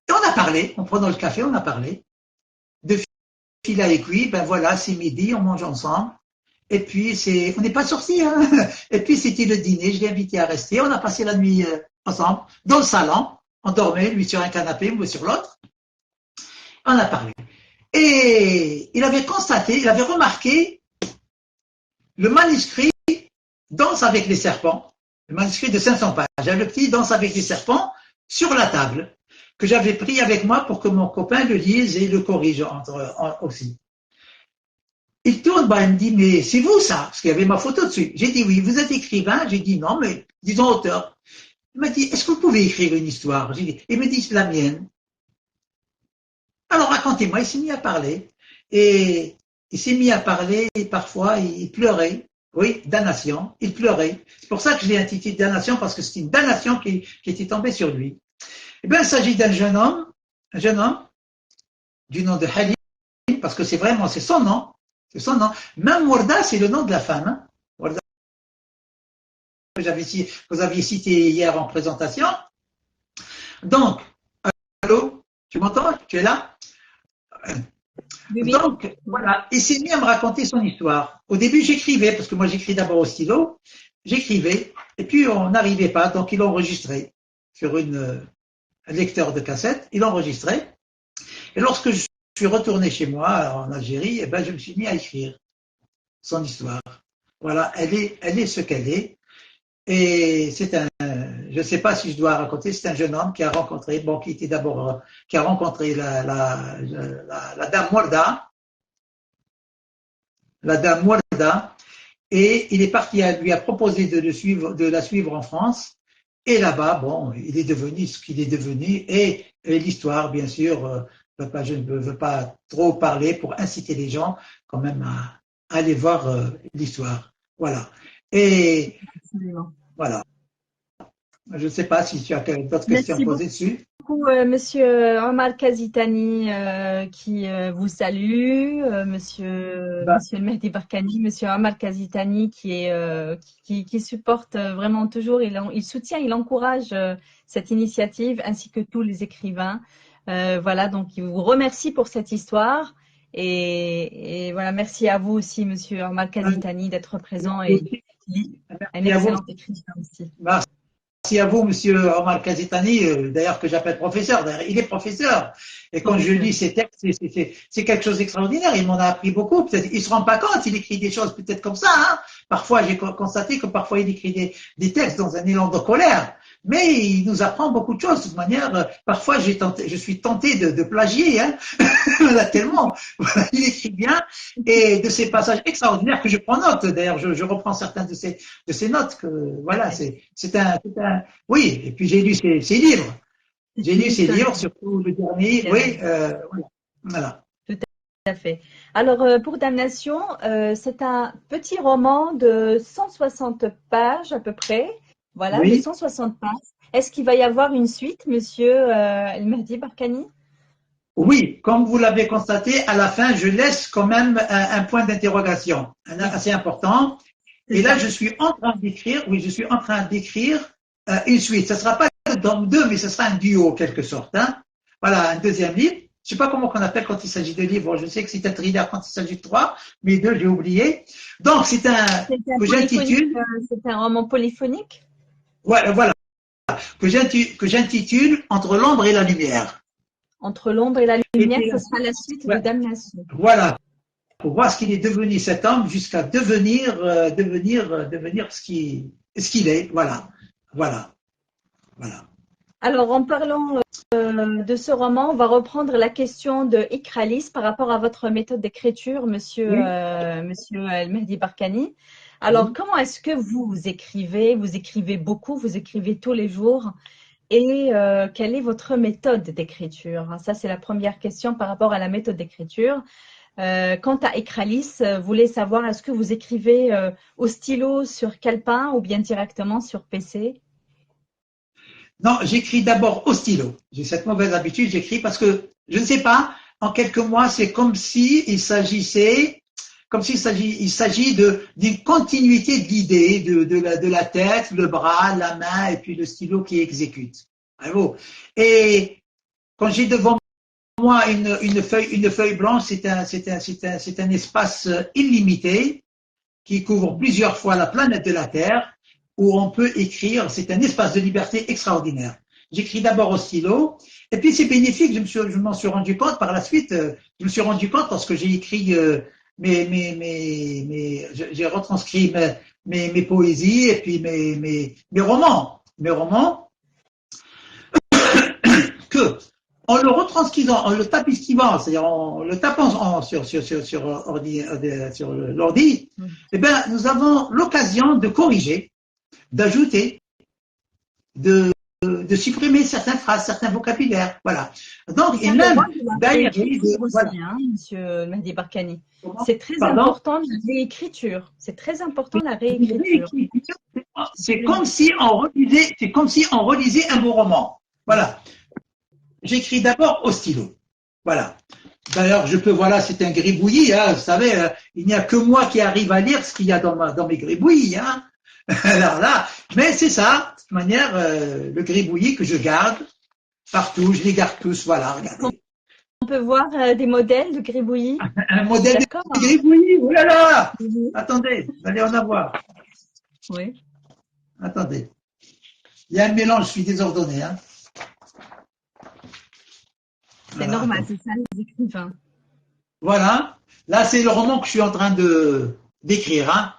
Et on a parlé, en prenant le café, on a parlé. De fil à aiguille, ben voilà, c'est midi, on mange ensemble. Et puis, on n'est pas sortis, hein. Et puis, c'était le dîner, je l'ai invité à rester. On a passé la nuit ensemble, dans le salon. On dormait, lui sur un canapé, moi sur l'autre. On a parlé. Et il avait constaté, il avait remarqué le manuscrit Danse avec les serpents, le manuscrit de 500 pages. J'avais le petit Danse avec les serpents sur la table, que j'avais pris avec moi pour que mon copain le lise et le corrige aussi. Il tourne, il me dit, mais c'est vous ça? Parce qu'il y avait ma photo dessus. J'ai dit oui, vous êtes écrivain? J'ai dit non, mais disons auteur. Il m'a dit, est-ce que vous pouvez écrire une histoire? J'ai dit, il me dit, c'est la mienne. Alors racontez-moi, il s'est mis à parler. Et il s'est mis à parler et parfois il pleurait. Oui, damnation, il pleurait. C'est pour ça que je l'ai intitulé damnation, parce que c'est une damnation qui était tombée sur lui. Eh bien, il s'agit d'un jeune homme du nom de Halim, parce que c'est son nom. C'est son nom. Même Warda, c'est le nom de la femme. Hein. Warda, que vous aviez cité hier en présentation. Donc, allô, tu m'entends? Tu es là? Oui. Donc, voilà, il s'est mis à me raconter son histoire. Au début, j'écrivais, parce que moi j'écris d'abord au stylo, j'écrivais, et puis on n'arrivait pas, donc il enregistrait sur un lecteur de cassette, il enregistrait. Et lorsque je suis retourné chez moi, en Algérie, eh ben, je me suis mis à écrire son histoire. Voilà, elle est ce qu'elle est. Et je ne sais pas si je dois raconter, c'est un jeune homme qui a rencontré, qui a rencontré la dame Warda, et il est parti, lui a proposé de la suivre en France. Et là-bas, bon, il est devenu ce qu'il est devenu, et l'histoire, bien sûr, je ne veux pas trop parler pour inciter les gens quand même à aller voir l'histoire. Voilà. Et absolument. Voilà. Je ne sais pas si tu as d'autres questions à poser dessus. Beaucoup, Monsieur Omar Kazitani qui vous salue, Monsieur le Mehdi Barkani, Monsieur Omar Kazitani qui supporte vraiment toujours, il soutient, il encourage cette initiative ainsi que tous les écrivains. Voilà, donc il vous remercie pour cette histoire et voilà, merci à vous aussi, Monsieur Omar Kazitani, d'être présent et un excellent écrivain aussi. Merci à vous, Monsieur Omar Kazitani, d'ailleurs que j'appelle professeur. D'ailleurs, il est professeur. Et quand je lis ses textes, c'est quelque chose d'extraordinaire. Il m'en a appris beaucoup. Peut-être, il se rend pas compte. Il écrit des choses peut-être comme ça. Hein. Parfois, j'ai constaté que parfois il écrit des textes dans un élan de colère. Mais il nous apprend beaucoup de choses. De toute manière, parfois je suis tenté de plagier. Hein. Tellement. Voilà, il écrit bien. Et de ces passages extraordinaires que je prends note. D'ailleurs, je reprends certains de ces notes. Que voilà, c'est un. Oui. Et puis j'ai lu ses livres. J'ai lu ses livres, surtout le dernier. Oui. Voilà. Tout à fait. Alors pour Damnation, c'est un petit roman de 160 pages à peu près. Voilà, oui. De 160 pages. Est-ce qu'il va y avoir une suite, Monsieur El Mehdi Barkani? Oui, comme vous l'avez constaté, à la fin, je laisse quand même un point d'interrogation assez important. Et là, je suis en train d'écrire une suite. Ce ne sera pas le tome 2, mais ce sera un duo, en quelque sorte. Hein. Voilà, un deuxième livre. Je ne sais pas comment on appelle quand il s'agit de livres. Je sais que c'est un thriller quand il s'agit de 3, mais 2, j'ai oublié. Donc, c'est que j'intitule. C'est un roman polyphonique? Voilà. Que j'intitule Entre l'ombre et la lumière. Entre l'ombre et la lumière, ce sera la suite de Damnation. Voilà. Pour voir ce qu'il est devenu cet homme jusqu'à devenir ce qu'il est. Voilà. Alors, en parlant de ce roman, on va reprendre la question de Ikralis par rapport à votre méthode d'écriture, Monsieur El Mehdi Barkani. Alors, comment est-ce que vous écrivez? Vous écrivez beaucoup, vous écrivez tous les jours. Et quelle est votre méthode d'écriture? Ça, c'est la première question par rapport à la méthode d'écriture. Quant à Ikralis, voulez savoir est-ce que vous écrivez au stylo sur calepin ou bien directement sur PC? Non, j'écris d'abord au stylo. J'ai cette mauvaise habitude, j'écris parce que, je ne sais pas, en quelques mois, c'est comme s'il s'agit d'une continuité de l'idée, de la tête, le bras, la main et puis le stylo qui exécute. Bravo. Et quand j'ai devant moi une feuille blanche, c'est un espace illimité qui couvre plusieurs fois la planète de la Terre, où on peut écrire, c'est un espace de liberté extraordinaire. J'écris d'abord au stylo, et puis c'est bénéfique, je m'en suis rendu compte par la suite, je me suis rendu compte lorsque j'ai écrit j'ai retranscrit mes poésies et puis mes romans, que en le retranscrivant, en le tapisquivant, c'est-à-dire en le tapant sur l'ordi, eh ben, nous avons l'occasion de corriger, d'ajouter, de supprimer certaines phrases, certains vocabulaires. Voilà. Donc, et même d'aérer. Voilà. Monsieur Mehdi Barkani. C'est très Pardon? important la réécriture. C'est très important la réécriture. C'est comme si on relisait un beau roman. Voilà. J'écris d'abord au stylo. Voilà. D'ailleurs, voilà, c'est un gribouillis, hein, vous savez, il n'y a que moi qui arrive à lire ce qu'il y a dans mes gribouillis, hein. Alors là, mais c'est ça, de toute manière, le gribouillis que je garde partout, je les garde tous, voilà, regardez. On peut voir des modèles de gribouillis. Un modèle de gribouillis, oh là là. Attendez, vous allez en avoir. Oui. Attendez. Il y a un mélange, je suis désordonné, hein. C'est normal, c'est ça les écrivains. Voilà. Là, c'est le roman que je suis en train d'écrire, hein.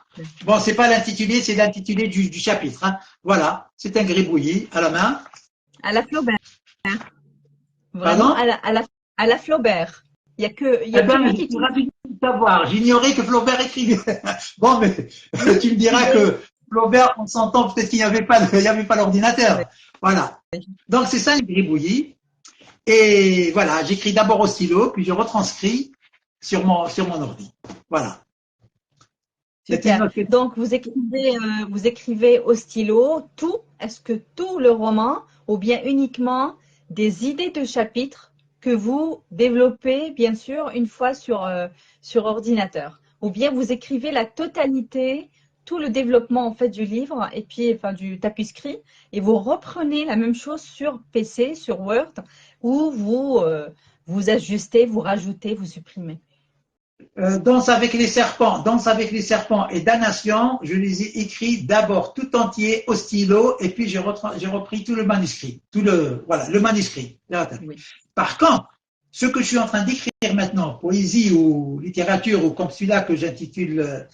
Bon, c'est pas l'intitulé, c'est l'intitulé du chapitre, hein. Voilà. C'est un gribouillis à la main. À la Flaubert. Pardon? À la Flaubert. Il y a que je suis ravi de savoir. J'ignorais que Flaubert écrivait. Bon, mais tu me diras que Flaubert, on s'entend peut-être qu'il n'y avait pas l'ordinateur. Voilà. Donc, c'est ça, un gribouillis. Et voilà, j'écris d'abord au stylo, puis je retranscris sur mon ordi. Voilà. Super. Donc, vous écrivez au stylo est-ce que tout le roman, ou bien uniquement des idées de chapitres que vous développez, bien sûr, une fois sur ordinateur, ou bien vous écrivez la totalité, tout le développement en fait du livre et puis enfin du tapuscrit, et vous reprenez la même chose sur PC, sur Word, où vous ajustez, vous rajoutez, vous supprimez. Danse avec les serpents et Damnation, je les ai écrits d'abord tout entier au stylo et puis j'ai repris tout le manuscrit, le manuscrit. Oui. Par contre, ce que je suis en train d'écrire maintenant, poésie ou littérature ou comme celui-là que j'intitule,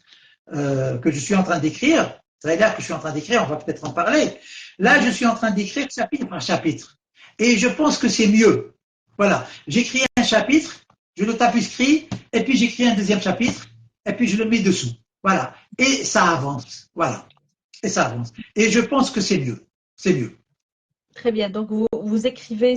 que je suis en train d'écrire, ça veut dire que je suis en train d'écrire, on va peut-être en parler. Là, je suis en train d'écrire chapitre par chapitre et je pense que c'est mieux. Voilà, j'écris un chapitre. Je le tapuscris, et puis j'écris un deuxième chapitre, et puis je le mets dessous. Voilà. Et ça avance. Voilà. Et ça avance. Et je pense que c'est mieux. C'est mieux. Très bien. Donc, vous écrivez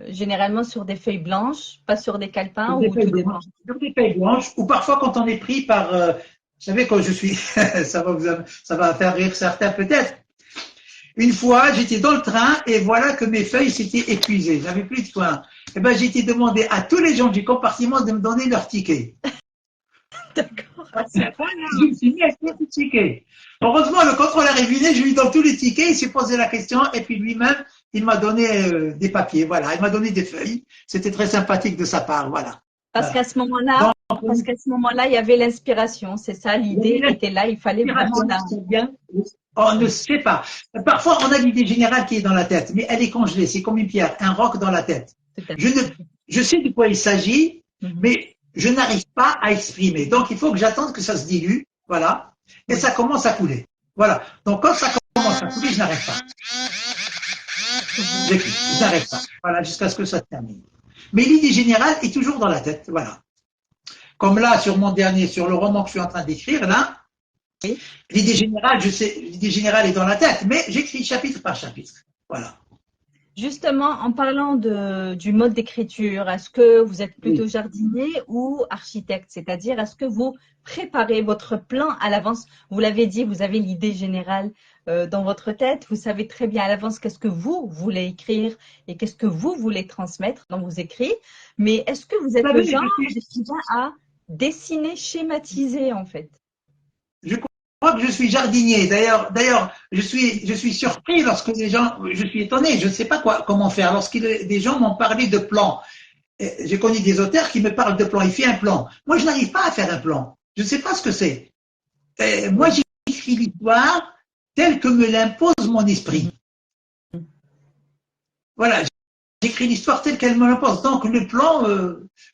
généralement sur des feuilles blanches, pas sur des calepins ou tout dépend. Sur des feuilles blanches, ou parfois quand on est pris par, vous savez, quand je suis, ça va faire rire certains peut-être. Une fois, j'étais dans le train et voilà que mes feuilles s'étaient épuisées. J'avais plus de soin. Eh ben, j'ai été demandé à tous les gens du compartiment de me donner leur ticket. D'accord. Je me suis mis à faire le ticket. Heureusement, le contrôleur est venu, je lui donne tous les tickets, il s'est posé la question et puis lui-même, il m'a donné des papiers. Voilà, il m'a donné des feuilles. C'était très sympathique de sa part. Voilà. Parce qu'à ce moment-là, il y avait l'inspiration. C'est ça, l'idée était là. Il fallait vraiment là. On ne sait pas. Parfois, on a l'idée générale qui est dans la tête, mais elle est congelée. C'est comme une pierre, un roc dans la tête. Je sais de quoi il s'agit, mais je n'arrive pas à exprimer. Donc, il faut que j'attende que ça se dilue. Voilà. Et ça commence à couler. Voilà. Donc, quand ça commence à couler, je n'arrête pas. Je n'arrête pas. Voilà, jusqu'à ce que ça se termine. Mais l'idée générale est toujours dans la tête. Voilà. Comme là, sur le roman que je suis en train d'écrire, là, oui. L'idée générale est dans la tête, mais j'écris chapitre par chapitre. Voilà. Justement, en parlant du mode d'écriture, est-ce que vous êtes plutôt jardinier ou architecte? C'est-à-dire, est-ce que vous préparez votre plan à l'avance? Vous l'avez dit, vous avez l'idée générale dans votre tête. Vous savez très bien à l'avance qu'est-ce que vous voulez écrire et qu'est-ce que vous voulez transmettre dans vos écrits. Mais est-ce que vous êtes le genre d'écrivain à dessiner, schématiser en fait? Je crois que je suis jardinier. D'ailleurs, je suis surpris lorsque les gens, je suis étonné, je ne sais pas comment faire. Lorsque des gens m'ont parlé de plans, j'ai connu des auteurs qui me parlent de plans. Il fait un plan. Moi, je n'arrive pas à faire un plan. Je ne sais pas ce que c'est. Moi, j'écris l'histoire telle que me l'impose mon esprit. Voilà, j'écris l'histoire telle qu'elle me l'impose. Donc, le plan,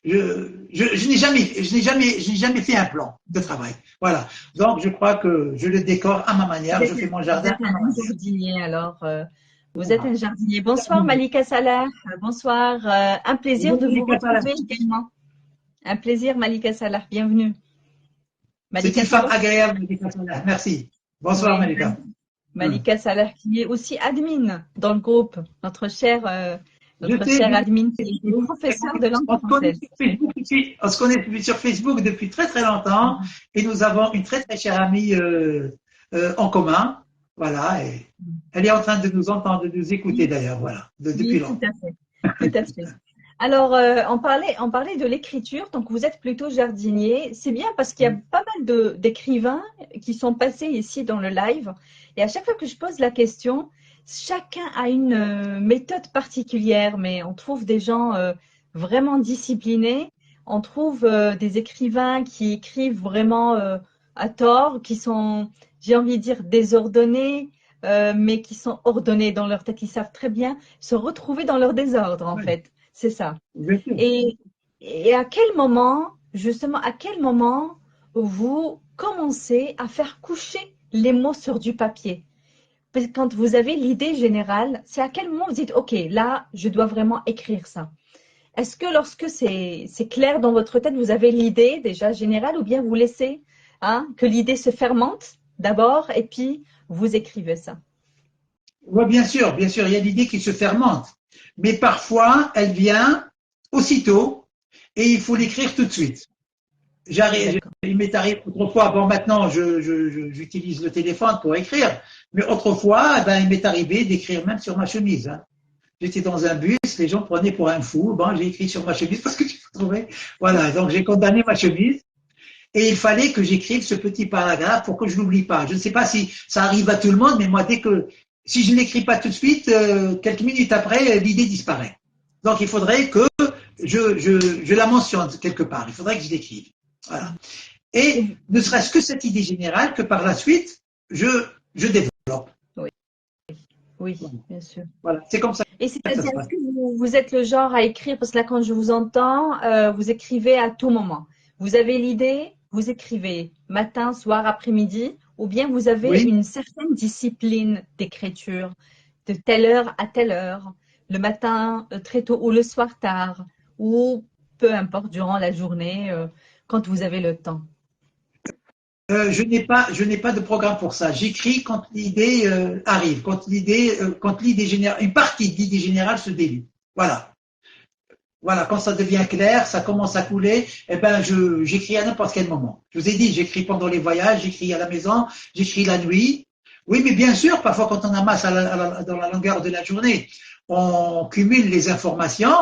je n'ai jamais fait un plan de travail. Voilà. Donc, je crois que je le décore à ma manière. Je fais mon Vous jardin êtes à ma un manière. jardinier, alors. Vous êtes Voilà. un jardinier. Bonsoir, Malika Salah. Bonsoir. Un plaisir de vous retrouver également. Un plaisir, Malika Salah. Bienvenue. C'est Malika une femme Salah. agréable, Malika Salah. Merci. Bonsoir, Oui, Malika. Malika Salah, qui est aussi admin dans le groupe. Je Notre sais, cher admin qui est professeur de langue on se connaît française. sur Facebook on se connaît sur Facebook depuis très très longtemps et nous avons une très très chère amie en commun. Voilà, et elle est en train de nous entendre, de nous écouter d'ailleurs, voilà, depuis Oui, tout longtemps. à fait. Tout à fait. Alors, on parlait de l'écriture, donc vous êtes plutôt jardinier. C'est bien parce qu'il y a pas mal d'écrivains qui sont passés ici dans le live. Et à chaque fois que je pose la question, chacun a une méthode particulière, mais on trouve des gens vraiment disciplinés. On trouve des écrivains qui écrivent vraiment à tort, qui sont, j'ai envie de dire, désordonnés, mais qui sont ordonnés dans leur tête. Ils savent très bien se retrouver dans leur désordre, en Oui, fait. C'est ça. bien sûr. Et, et à quel moment, justement, à quel moment vous commencez à faire coucher les mots sur du papier? Parce que quand vous avez l'idée générale, c'est à quel moment vous dites, OK, là, je dois vraiment écrire ça. Est-ce que lorsque c'est clair dans votre tête, vous avez l'idée déjà générale ou bien vous laissez que l'idée se fermente d'abord et puis vous écrivez ça? Oui, bien sûr, il y a l'idée qui se fermente, mais parfois elle vient aussitôt et il faut l'écrire tout de suite. D'accord. Il m'est arrivé autrefois, bon maintenant j'utilise le téléphone pour écrire, mais autrefois, eh ben, il m'est arrivé d'écrire même sur ma chemise. Hein. J'étais dans un bus, les gens prenaient pour un fou, bon, j'ai écrit sur ma chemise parce que j'ai trouvé. Voilà, donc j'ai condamné ma chemise et il fallait que j'écrive ce petit paragraphe pour que je l'oublie pas. Je ne sais pas si ça arrive à tout le monde, mais moi, si je ne l'écris pas tout de suite, quelques minutes après, l'idée disparaît. Donc il faudrait que je la mentionne quelque part, il faudrait que je l'écrive. Voilà. Et ne serait-ce que cette idée générale que par la suite, je développe. Oui, oui, bien sûr. Voilà, c'est comme ça Et que ça se c'est-à-dire, passe. est-ce que vous êtes le genre à écrire, parce que là, quand je vous entends, vous écrivez à tout moment. Vous avez l'idée, vous écrivez matin, soir, après-midi, ou bien vous avez Oui. une certaine discipline d'écriture, de telle heure à telle heure, le matin très tôt ou le soir tard, ou peu importe, durant la journée, quand vous avez le temps. Je n'ai pas de programme pour ça. J'écris quand l'idée arrive, quand l'idée générale, une partie de l'idée générale se délue. Voilà. Voilà, quand ça devient clair, ça commence à couler, eh ben j'écris à n'importe quel moment. Je vous ai dit, j'écris pendant les voyages, j'écris à la maison, j'écris la nuit. Oui, mais bien sûr, parfois quand on amasse dans la longueur de la journée, on cumule les informations.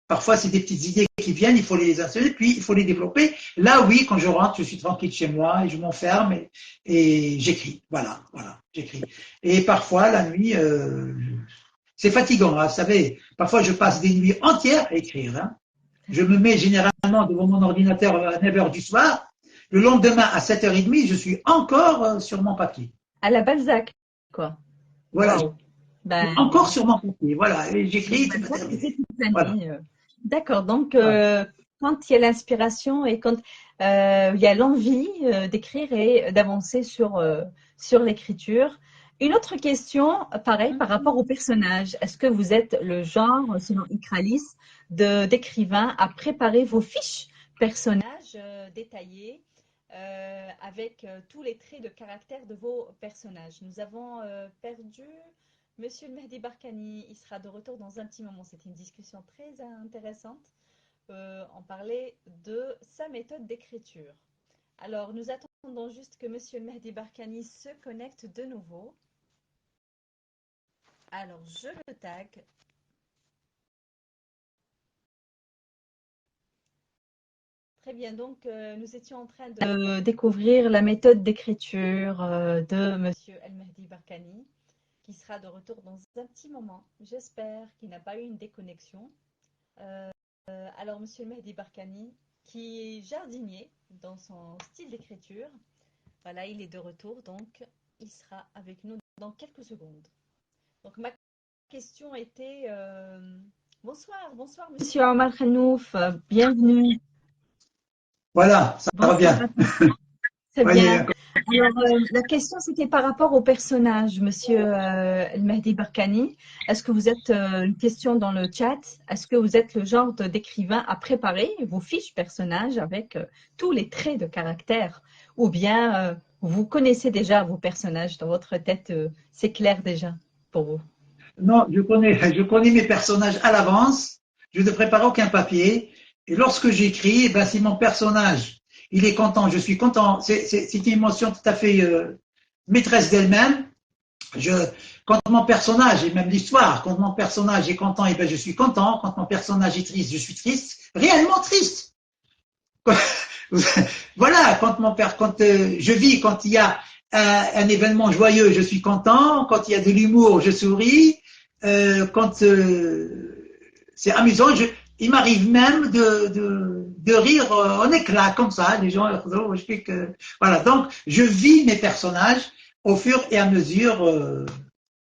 Parfois, c'est des petites idées qui viennent, il faut les insérer, puis il faut les développer. Là, oui, quand je rentre, je suis tranquille chez moi et je m'enferme et j'écris. Voilà, voilà, j'écris. Et parfois, la nuit, c'est fatigant, hein, vous savez. Parfois, je passe des nuits entières à écrire. Hein. Je me mets généralement devant mon ordinateur à 9 heures du soir. Le lendemain, à 7h30, je suis encore sur mon papier. À la Balzac, quoi. Voilà, je Waouh. suis Ben, encore sur mon papier. Voilà, et donc, j'écris, c'est pas Balzac, c'était terminé. Voilà, Tiffany. D'accord. Donc, voilà. quand il y a l'inspiration et quand il y a l'envie d'écrire et d'avancer sur l'écriture. Une autre question, pareil, par rapport au personnage. Est-ce que vous êtes le genre, selon Icralis, d'écrivain à préparer vos fiches personnages détaillés avec tous les traits de caractère de vos personnages? Nous avons perdu Monsieur le Mehdi Barkani. Il sera de retour dans un petit moment. C'était une discussion très intéressante. On parlait de sa méthode d'écriture. Alors, nous attendons juste que Monsieur le Mehdi Barkani se connecte de nouveau. Alors, je le tag. Très bien, donc nous étions en train de découvrir la méthode d'écriture de Monsieur El Mehdi Barkani, qui sera de retour dans un petit moment. J'espère qu'il n'a pas eu une déconnexion. Alors, Monsieur El Mehdi Barkani, qui est jardinier dans son style d'écriture, voilà, il est de retour, donc il sera avec nous dans quelques secondes. Donc, ma question était bonsoir, Monsieur Omar Khanouf, bienvenue. Voilà, ça Bonsoir revient. à tous. Très Voyez, bien. Alors, la question, c'était par rapport au personnage, Monsieur El Mehdi Barkani. Est-ce que vous êtes, une question dans le chat, est-ce que vous êtes le genre d'écrivain à préparer vos fiches personnages avec tous les traits de caractère? Ou bien vous connaissez déjà vos personnages dans votre tête, c'est clair déjà pour vous? non, je connais mes personnages à l'avance. Je ne prépare aucun papier. Et lorsque j'écris, ben, si mon personnage, il est content, je suis content. C'est une émotion tout à fait maîtresse d'elle-même. Je, quand mon personnage, et même l'histoire, quand mon personnage est content, et ben, je suis content. Quand mon personnage est triste, je suis triste. Réellement triste. Voilà, quand je vis, quand il y a un événement joyeux, je suis content. Quand il y a de l'humour, je souris. Quand c'est amusant, il m'arrive même de rire en éclats comme ça. Les gens, oh, je fais que voilà. Donc, je vis mes personnages au fur et à mesure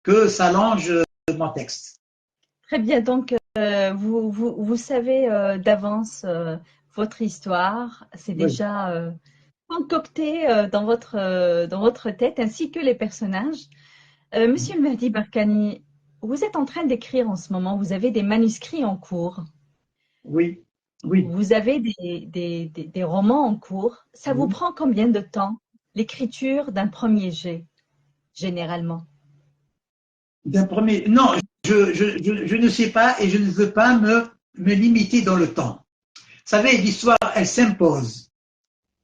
que s'allonge mon texte. Très bien, donc vous savez d'avance votre histoire, c'est Oui, déjà concocté dans votre tête, ainsi que les personnages. Monsieur le Mehdi Barkani, vous êtes en train d'écrire en ce moment, vous avez des manuscrits en cours, oui, oui. vous avez des romans en cours. Ça vous Oui. prend combien de temps, l'écriture d'un premier jet, généralement? D'un premier, non, je ne sais pas et je ne veux pas me limiter dans le temps. Vous savez, l'histoire, elle s'impose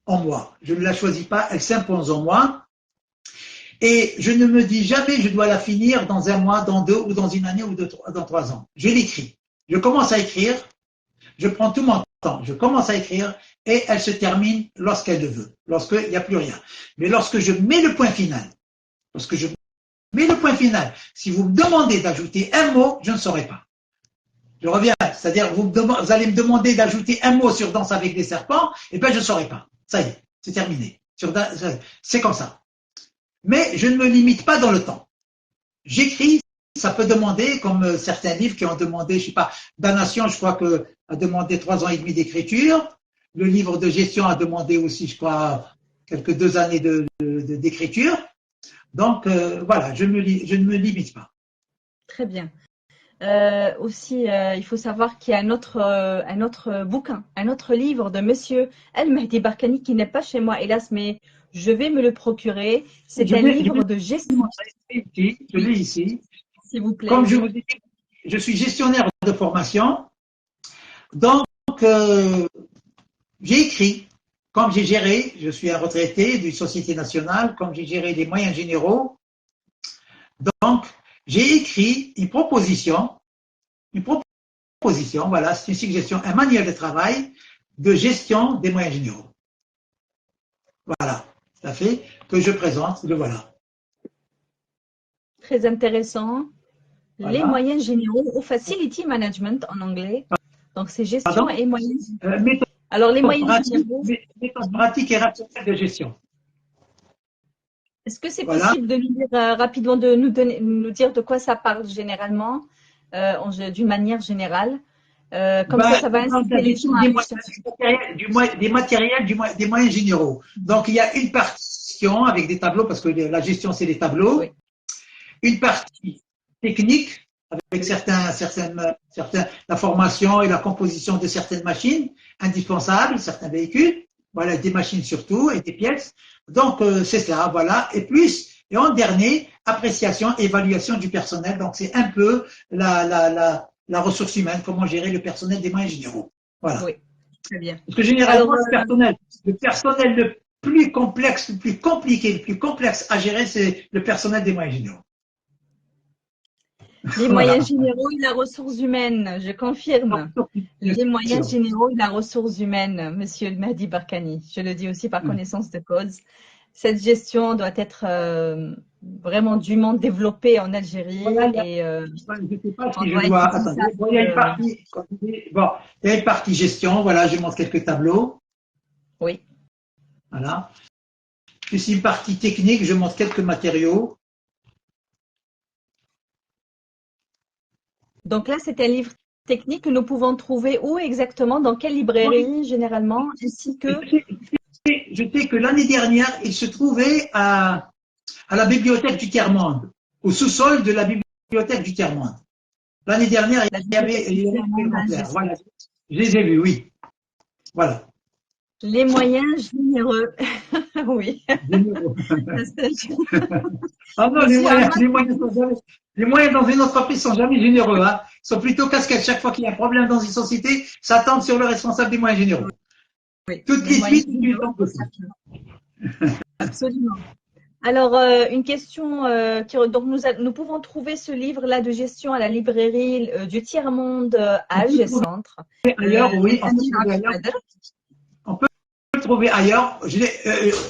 en moi. Je ne la choisis pas, elle s'impose en moi. Et je ne me dis jamais je dois la finir dans un mois, dans 2 ou dans une année ou dans 3 ans. Je l'écris. Je commence à écrire, je prends tout mon temps, je commence à écrire et elle se termine lorsqu'elle le veut, lorsqu'il n'y a plus rien. Mais lorsque je mets le point final, lorsque je mets le point final, si vous me demandez d'ajouter un mot, je ne saurais pas. Je reviens, c'est-à-dire vous allez me demander d'ajouter un mot sur Danse avec des serpents, et ben je ne saurais pas. Ça y est, c'est terminé. C'est comme ça. Mais je ne me limite pas dans le temps. J'écris, ça peut demander, comme certains livres qui ont demandé, je sais pas, Damnation, je crois que a demandé 3 ans et demi d'écriture. Le livre de gestion a demandé aussi, je crois, quelques 2 années d'écriture. Donc voilà, je ne me limite pas. Très bien. Aussi, il faut savoir qu'il y a un autre bouquin, un autre livre de Monsieur El Mehdi Barkani qui n'est pas chez moi, hélas, mais je vais me le procurer. C'est un Je livre vais de gestion, ici, je l'ai ici. s'il vous plaît, Comme je oui. vous ai dit, je suis gestionnaire de formation, donc j'ai écrit, comme j'ai géré, je suis un retraité d'une société nationale, comme j'ai géré les moyens généraux, donc j'ai écrit une proposition, voilà, c'est une suggestion, un manuel de travail de gestion des moyens généraux. Voilà, ça fait que je présente, le voilà. Très intéressant. Les Voilà. moyens généraux ou facility management en anglais. Donc, c'est gestion Pardon? et moyens. Méthode Alors, les moyens pratique, généraux, méthode pratique et rationnelle de gestion. est-ce que c'est Voilà. possible de nous dire rapidement, de nous dire de quoi ça parle généralement, d'une manière générale? Comme Ben, ça va dans la inciter les gestion gens à des aller moyens, chercher. des matériels, des moyens généraux. Donc, il y a une partie gestion avec des tableaux, parce que la gestion, c'est les tableaux. Oui, Une partie technique, avec la formation et la composition de certaines machines indispensables, certains véhicules, voilà, des machines surtout et des pièces. Donc, c'est ça, voilà. Et en dernier, appréciation, évaluation du personnel. Donc, c'est un peu la ressource humaine, comment gérer le personnel des moyens généraux. Voilà. oui, très bien. Parce que Alors, généralement, le personnel le plus complexe, le plus compliqué, le plus complexe à gérer, c'est le personnel des moyens généraux. Les Voilà. moyens généraux et la ressource humaine, je confirme. Les moyens généraux et la ressource humaine, Monsieur le Mahdi Barkani. Je le dis aussi par connaissance de cause. Cette gestion doit être vraiment dûment développée en Algérie Voilà, et je ne sais pas on si je doit dois. étudier ça Attendez, bon, il y a une partie. Bon, il y a une partie gestion. Voilà, je montre quelques tableaux. oui. Voilà. Puis une partie technique, je montre quelques matériaux. Donc là, c'est un livre technique que nous pouvons trouver où exactement, dans quelle Oui, librairie généralement, ainsi que… je sais que l'année dernière, il se trouvait à la bibliothèque du Tiers-Monde, au sous-sol de la bibliothèque du Tiers-Monde. L'année dernière, La il bibliothèque y avait un monde à exemplaire. Gest. Voilà. Je les ai vus, oui. Voilà. Les moyens généreux. Oui. Généraux. Ah non, Monsieur Ahmad, les moyens dans une entreprise sont jamais généreux. Hein. Ils sont plutôt casquettes. Chaque fois qu'il y a un problème dans une société, ça tombe sur le responsable des moyens généraux. oui, Toutes les les moyens suites, tu généreux, tombes dessus. absolument. Alors, une question, donc nous pouvons trouver ce livre-là de gestion à la librairie du Tiers-Monde à On peut Alger trouver Centre. ailleurs, oui, on peut Amir trouver ailleurs. Abdelkader. On peut le trouver ailleurs.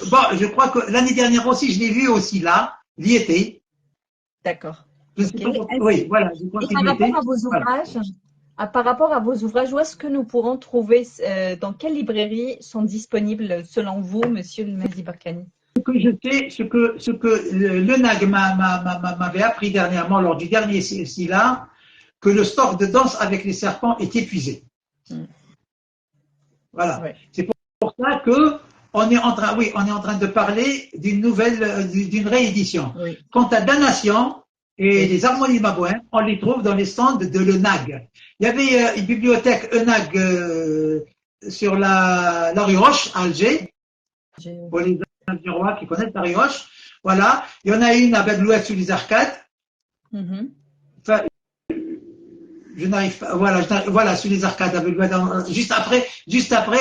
Bon, je crois que l'année dernière aussi, je l'ai vu aussi là. Il y était. D'accord. Je sais Ok. pas oui, voilà, je crois Et qu'il par y rapport était. à vos Voilà. ouvrages, par rapport à vos ouvrages, où est-ce que nous pourrons trouver, dans quelles librairies sont disponibles selon vous, Monsieur le Mahdi Barkani? Ce que je sais, ce que le NAG m'avait appris dernièrement lors du dernier SILA, que le stock de danse avec les serpents est épuisé. Hmm. Voilà. Ouais. C'est pour ça que on est en train, oui, on est en train de parler d'une nouvelle, d'une réédition. Oui. Quant à Damnation et Oui. les harmonies babouins, on les trouve dans les stands de l'ENAG. Il y avait une bibliothèque ENAG sur la rue Roche, à Alger, pour les Algérois qui connaissent la rue Roche. Voilà. Il y en a une à Bedlouet sous les arcades. Mhm. Enfin, je n'arrive pas, voilà, voilà, sous les arcades, juste après juste après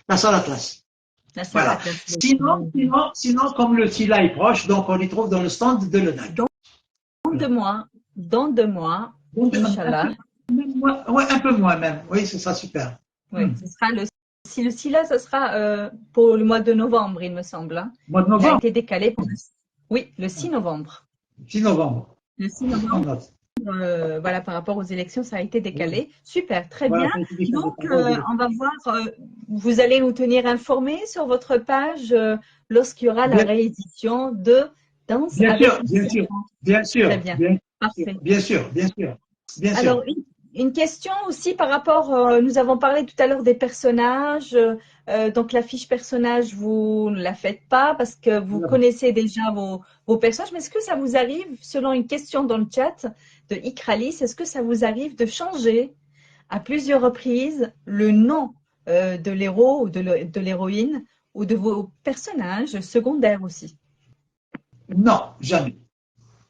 la salle Atlas. La salle Voilà. Atlas. Sinon, comme le Sila est proche, donc on les trouve dans le stand de l'ENAC. Dans Voilà. 2 mois, dans 2 mois, Donc, Inch'Allah. ouais, un peu moins même. Oui, ce sera super. Oui, ce sera si le SILA, ce sera pour le mois de novembre, il me semble, hein. Mois de Il a novembre. été décalé pour oui, le 6 novembre. 6 novembre. Le 6 On novembre, note. voilà, par rapport aux élections, ça a été Voilà, décalé. Super, très voilà, bien. ça a été décalé Donc, par rapport aux élections. on va voir, vous allez nous tenir informés sur votre page lorsqu'il y aura la Bien, réédition de Danse bien avec sûr, les bien sûr, serpents. bien Très sûr, bien, bien sûr, parfait. bien sûr, bien sûr, bien sûr. Alors, une question aussi par rapport, nous avons parlé tout à l'heure des personnages. Donc, la fiche personnage, vous ne la faites pas parce que vous connaissez déjà vos personnages. Mais est-ce que ça vous arrive, selon une question dans le chat de Ikralis, est-ce que ça vous arrive de changer à plusieurs reprises le nom de l'héros ou de l'héroïne ou de vos personnages secondaires aussi? Non, jamais.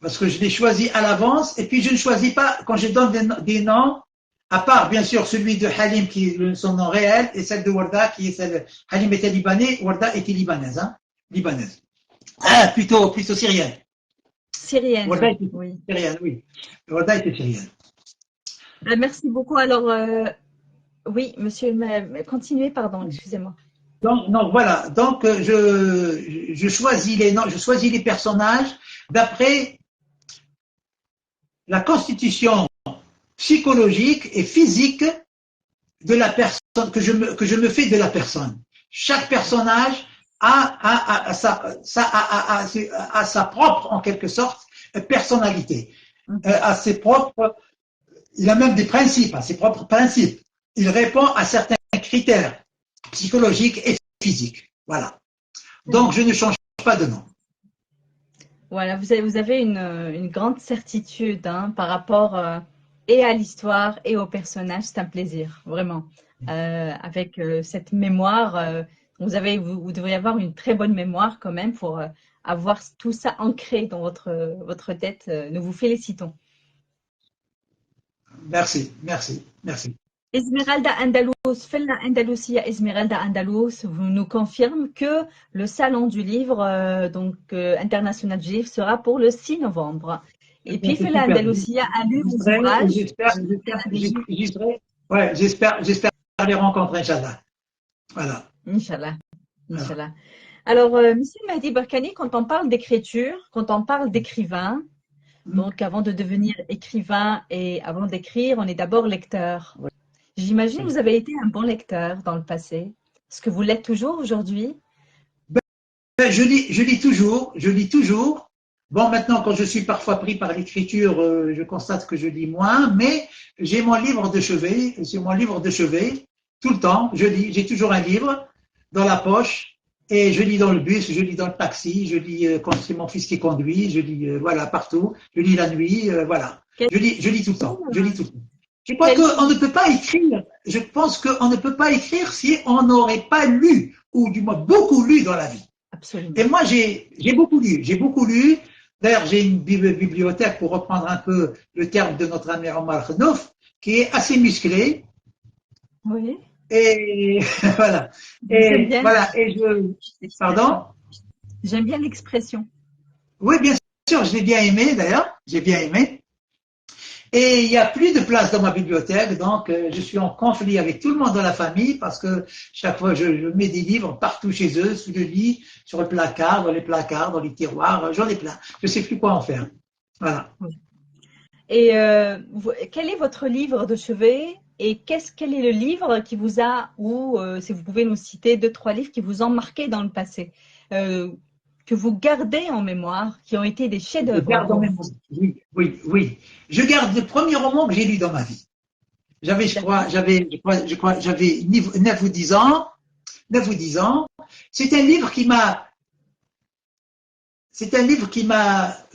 Parce que je l'ai choisi à l'avance et puis je ne choisis pas quand je donne des noms, à part bien sûr celui de Halim qui est son nom réel et celle de Warda qui est celle. Halim était libanais, Warda était libanaise, hein, libanaise. Ah, plutôt syrienne. Warda Syrienne, était oui. syrienne, oui. Warda était syrienne. Merci beaucoup. Alors, oui, monsieur, continuez, pardon, excusez-moi. Donc voilà. Donc je choisis les noms, je choisis les personnages d'après la constitution psychologique et physique de la personne que je me fais de la personne. Chaque personnage a sa propre, en quelque sorte, personnalité, à ses propres, il a même des principes, à ses propres principes. Il répond à certains critères psychologiques et physiques. Voilà. Donc, je ne change pas de nom. Voilà, vous avez une grande certitude hein, par rapport et à l'histoire et au personnage. C'est un plaisir, vraiment. Avec cette mémoire, vous devriez avoir une très bonne mémoire quand même pour avoir tout ça ancré dans votre tête. Nous vous félicitons. Merci, merci, merci. Esmeralda Andalous, Felna Andalusia Esmeralda Andalous vous nous confirme que le salon du livre international du livre sera pour le 6 novembre. Et puis C'est Felna super. Andalusia a lu vos ouvrages. J'espère les rencontrer, Inch'Allah. Voilà. Inch'Allah. Voilà. Inch'Allah. Alors, Monsieur Mahdi Barkani, quand on parle d'écriture, quand on parle d'écrivain, donc avant de devenir écrivain et avant d'écrire, on est d'abord lecteur. J'imagine que vous avez été un bon lecteur dans le passé. Est-ce que vous l'êtes toujours aujourd'hui? Je lis toujours. Bon, maintenant, quand je suis parfois pris par l'écriture, je constate que je lis moins, mais j'ai mon livre de chevet, tout le temps. Je lis, j'ai toujours un livre dans la poche, et je lis dans le bus, je lis dans le taxi, je lis quand c'est mon fils qui conduit, je lis voilà partout, je lis la nuit, voilà. Je lis tout le temps. Je crois qu'on ne peut pas écrire. Je pense qu'on ne peut pas écrire si on n'aurait pas lu, ou du moins beaucoup lu dans la vie. Absolument. Et moi, j'ai beaucoup lu. D'ailleurs, j'ai une bibliothèque, pour reprendre un peu le terme de notre ami Omar Khnouf, qui est assez musclée. Oui. Et voilà. Pardon? J'aime bien l'expression. Oui, bien sûr, je l'ai bien aimé, d'ailleurs. J'ai bien aimé. Et il n'y a plus de place dans ma bibliothèque, donc je suis en conflit avec tout le monde dans la famille parce que chaque fois je mets des livres partout chez eux, sous le lit, sur le placard, dans les placards, dans les tiroirs, j'en ai plein. Je ne sais plus quoi en faire. Voilà. Et quel est votre livre de chevet et quel est le livre qui vous a, ou si vous pouvez nous citer 2-3 livres qui vous ont marqué dans le passé, que vous gardez en mémoire, qui ont été des chefs-d'œuvre? Je garde en mémoire. Oui. Je garde le premier roman que j'ai lu dans ma vie. J'avais 9 ou 10 ans. C'est un livre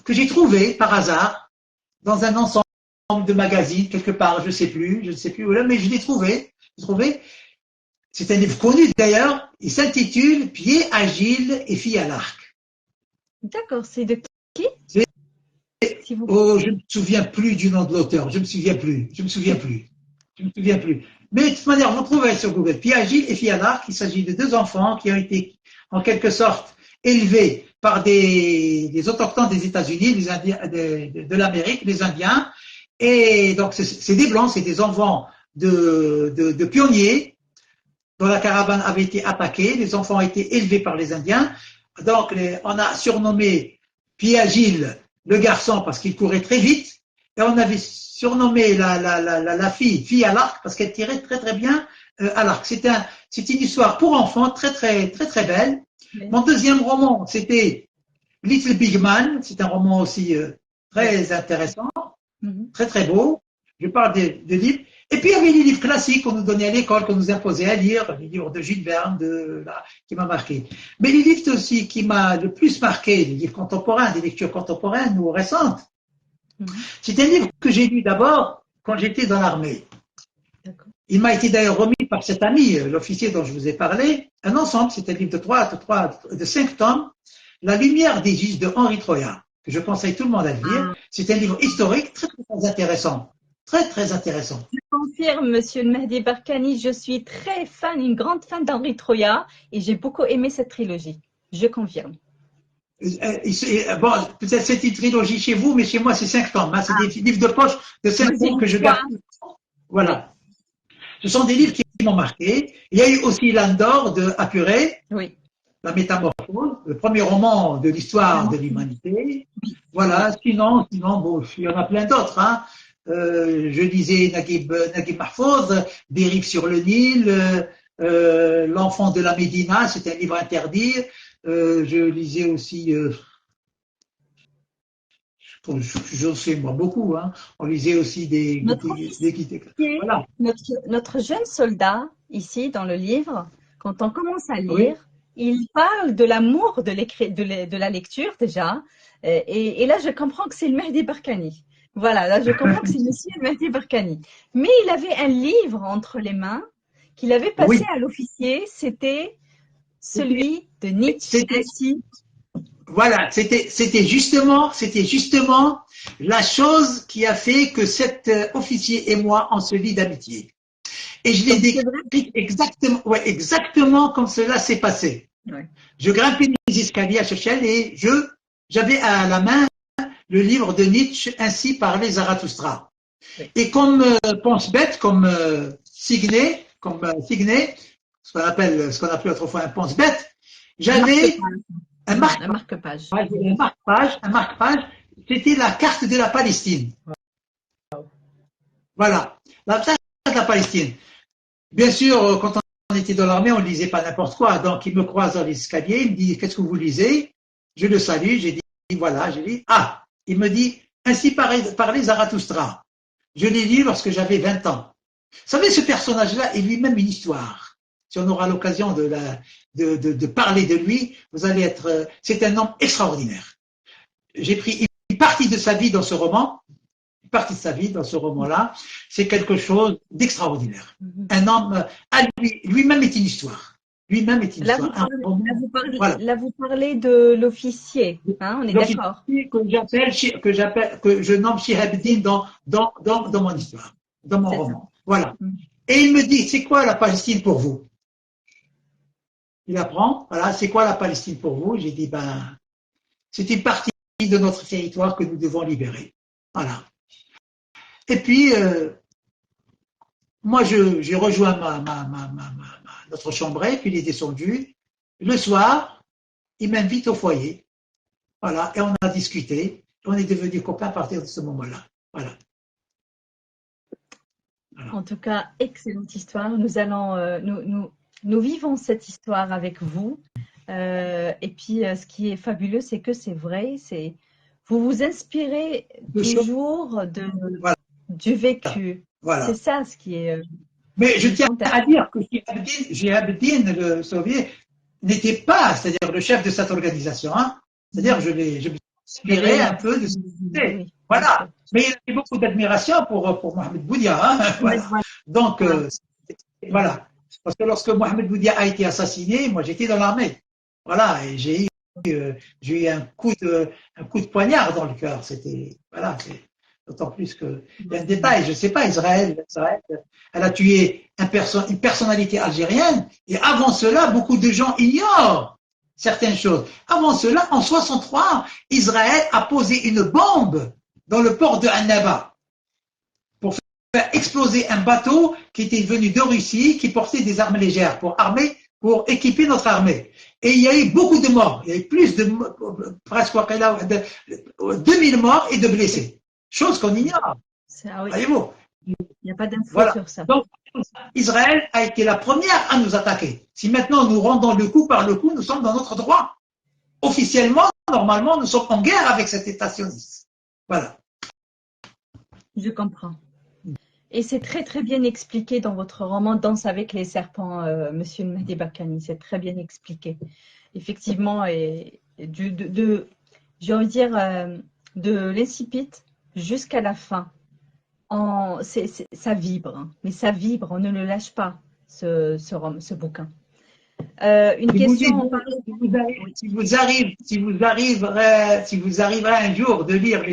que j'ai trouvé par hasard dans un ensemble de magazines quelque part, je ne sais plus où là, mais je l'ai trouvé. C'est un livre connu d'ailleurs. Il s'intitule Pieds agiles et filles à l'arc. D'accord, c'est de qui? Oh, je ne me souviens plus du nom de l'auteur. Je me souviens plus. Mais de toute manière, vous trouvez sur Google Pieds agiles et filles à l'arc. Il s'agit de 2 enfants qui ont été en quelque sorte élevés par des autochtones des États-Unis, de l'Amérique, les Indiens. Et donc, c'est des Blancs, c'est des enfants de pionniers dont la caravane avait été attaquée. Les enfants ont été élevés par les Indiens. Donc, on a surnommé Pieds agiles le garçon parce qu'il courait très vite. Et on avait surnommé la fille à l'arc parce qu'elle tirait très très bien à l'arc. C'est une histoire pour enfants très très très très belle. Oui. Mon deuxième roman, c'était Little Big Man. C'est un roman aussi très intéressant, très très beau. Je parle de livres. Et puis il y avait les livres classiques qu'on nous donnait à l'école, qu'on nous imposait à lire, les livres de Jules Verne, qui m'a marqué. Mais les livres aussi qui m'a le plus marqué, les livres contemporains, des lectures contemporaines ou récentes, c'est un livre que j'ai lu d'abord quand j'étais dans l'armée. Il m'a été d'ailleurs remis par cet ami, l'officier dont je vous ai parlé, un ensemble, c'est un livre de 5 tomes, La lumière des Gistes de Henri Troyat, que je conseille tout le monde à lire. C'est un livre historique très très intéressant. Très, très intéressant. Je confirme, Monsieur Mahdi Barkani, je suis très fan, une grande fan d'Henri Troyat et j'ai beaucoup aimé cette trilogie. Je confirme. Bon, peut-être c'est une trilogie chez vous, mais chez moi, c'est 5 tomes. Hein. C'est des livres de poche de 5 tomes que je garde. Voilà. Ce sont des livres qui m'ont marqué. Il y a eu aussi Landor de Apuré. Oui. La Métamorphose, le premier roman de l'histoire de l'humanité. Voilà. Sinon, bon, il y en a plein d'autres, hein. Je lisais Naguib Mahfouz, Des rives sur le Nil, L'enfant de la Médina, c'est un livre interdit. Je lisais aussi, j'en sais moi beaucoup, hein. On lisait aussi voilà. Notre jeune soldat, ici dans le livre, quand on commence à lire, oui. Il parle de l'amour de la lecture déjà, et là je comprends que c'est le Mahdi Barkani. Voilà, là je comprends que c'est Monsieur Mahdi Barkani. Mais il avait un livre entre les mains qu'il avait passé à l'officier, c'était celui de Nietzsche. Voilà, c'était justement la chose qui a fait que cet officier et moi on se lie d'amitié. Et je l'ai Donc, c'est vrai. décrit exactement, ouais, exactement comme cela s'est passé. Ouais. Je grimpais les escaliers à Chechel et j'avais à la main le livre de Nietzsche, Ainsi parlait Zarathustra. Oui. Et comme pense bête, comme signé, ce qu'on appelait autrefois un pense bête, j'avais un Un marque-page. marque-page, c'était la carte de la Palestine. Voilà, la carte de la Palestine. Bien sûr, quand on était dans l'armée, on ne lisait pas n'importe quoi. Donc, il me croise dans l'escalier, il me dit, qu'est-ce que vous lisez? Je le salue, j'ai dit, voilà, j'ai dit, ah, il me dit, Ainsi parlait Zarathustra. Je l'ai lu lorsque j'avais 20 ans. Vous savez, ce personnage-là est lui-même une histoire. Si on aura l'occasion de parler de lui, vous allez être, c'est un homme extraordinaire. J'ai pris une partie de sa vie dans ce roman, là c'est quelque chose d'extraordinaire. Un homme, lui-même est une histoire. Lui-même est une Là, histoire. vous parlez de l'officier, hein, on est d'accord. Que je nomme Shihabuddin dans mon histoire, dans mon roman. Voilà. Et il me dit, c'est quoi la Palestine pour vous? Il apprend, voilà, c'est quoi la Palestine pour vous? J'ai dit, ben, c'est une partie de notre territoire que nous devons libérer. Voilà. Et puis, moi, j'ai rejoint notre chambrée, puis il est descendu. Le soir, il m'invite au foyer. Voilà, et on a discuté. On est devenus copains à partir de ce moment-là. Voilà. En tout cas, excellente histoire. Nous allons, nous vivons cette histoire avec vous. Et puis, ce qui est fabuleux, c'est que c'est vrai. Vous vous inspirez toujours voilà. du vécu. Voilà. C'est ça ce qui est. Mais je tiens à dire que Shihabuddin, le soviet, n'était pas, c'est-à-dire le chef de cette organisation. Hein. C'est-à-dire, je me suis inspiré un peu de ce qu'il fait. Oui, voilà. Mais il avait beaucoup d'admiration pour Mohamed Boudia. Hein. Voilà. Donc, voilà. Parce que lorsque Mohamed Boudia a été assassiné, moi j'étais dans l'armée. Voilà. Et j'ai eu un coup de poignard dans le cœur. C'était, voilà. D'autant plus qu'il y a un détail, je ne sais pas, Israël, elle a tué une personnalité algérienne, et avant cela, beaucoup de gens ignorent certaines choses. Avant cela, en 63, Israël a posé une bombe dans le port de Annaba pour faire exploser un bateau qui était venu de Russie, qui portait des armes légères pour équiper notre armée. Et il y a eu beaucoup de morts, il y a eu plus de, presque 2000 morts et de blessés. Chose qu'on ignore. Oui. Voyez-vous? Il n'y a pas d'infos voilà. sur ça. Donc, Israël a été la première à nous attaquer. Si maintenant nous rendons le coup par le coup, nous sommes dans notre droit. Officiellement, normalement, nous sommes en guerre avec cet État sioniste. Voilà. Je comprends. Et c'est très très bien expliqué dans votre roman Danse avec les serpents, Monsieur Mehdi Barkani. C'est très bien expliqué. Effectivement, et j'ai envie de dire, de l'incipit jusqu'à la fin. Ça vibre, hein. Mais ça vibre, on ne le lâche pas, ce bouquin. Une question. Si vous arriverez un jour de lire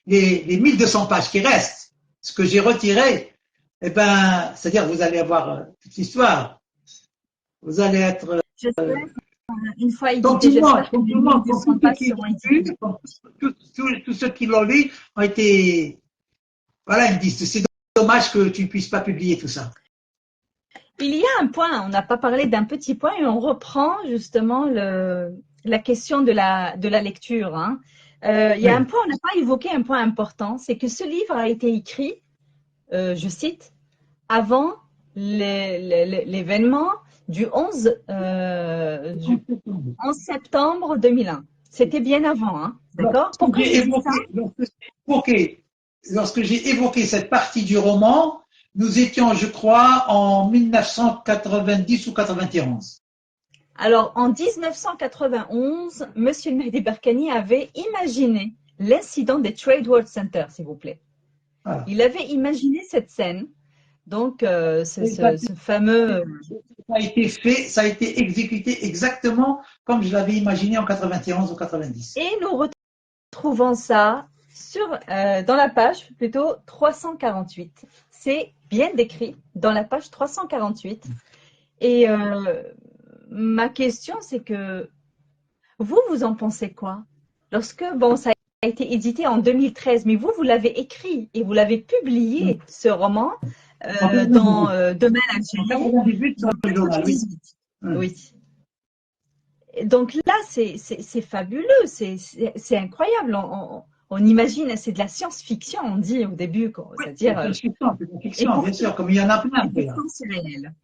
les 1200 pages qui restent, ce que j'ai retiré, eh ben, c'est-à-dire que vous allez avoir toute l'histoire. Vous allez être. Une fois édité, tous ceux qui l'ont lu ont été. Voilà, ils me disent, c'est dommage que tu ne puisses pas publier tout ça. Il y a un point, on n'a pas parlé d'un petit point et on reprend justement la question de la lecture. Hein. Il y a un point, on n'a pas évoqué un point important, c'est que ce livre a été écrit, je cite, avant l'événement du 11 septembre 2001. C'était bien avant, hein, d'accord? Lorsque j'ai évoqué cette partie du roman, nous étions, je crois, en 1990 ou 91. Alors, en 1991, Monsieur Mehdi Barkani avait imaginé l'incident des Trade World Center, s'il vous plaît. Voilà. Il avait imaginé cette scène. Donc, ce fameux. Ça a été exécuté exactement comme je l'avais imaginé en 91 ou 90. Et nous retrouvons ça dans la page plutôt 348. c'est bien décrit dans la page 348. Et ma question, c'est que vous en pensez quoi? Lorsque, bon, ça a été édité en 2013, mais vous l'avez écrit et vous l'avez publié, ce roman, En dans 98. Demain En l'Algérie, 98, dans sur le journal, oui. 98. Oui. Et donc là, c'est fabuleux, c'est incroyable. On imagine, c'est de la science-fiction, on dit au début, Oui, c'est c'est-à-dire, une fiction, c'est une et fiction, bien pourtant, sûr, comme il y en a plein. et pourtant c'est réel.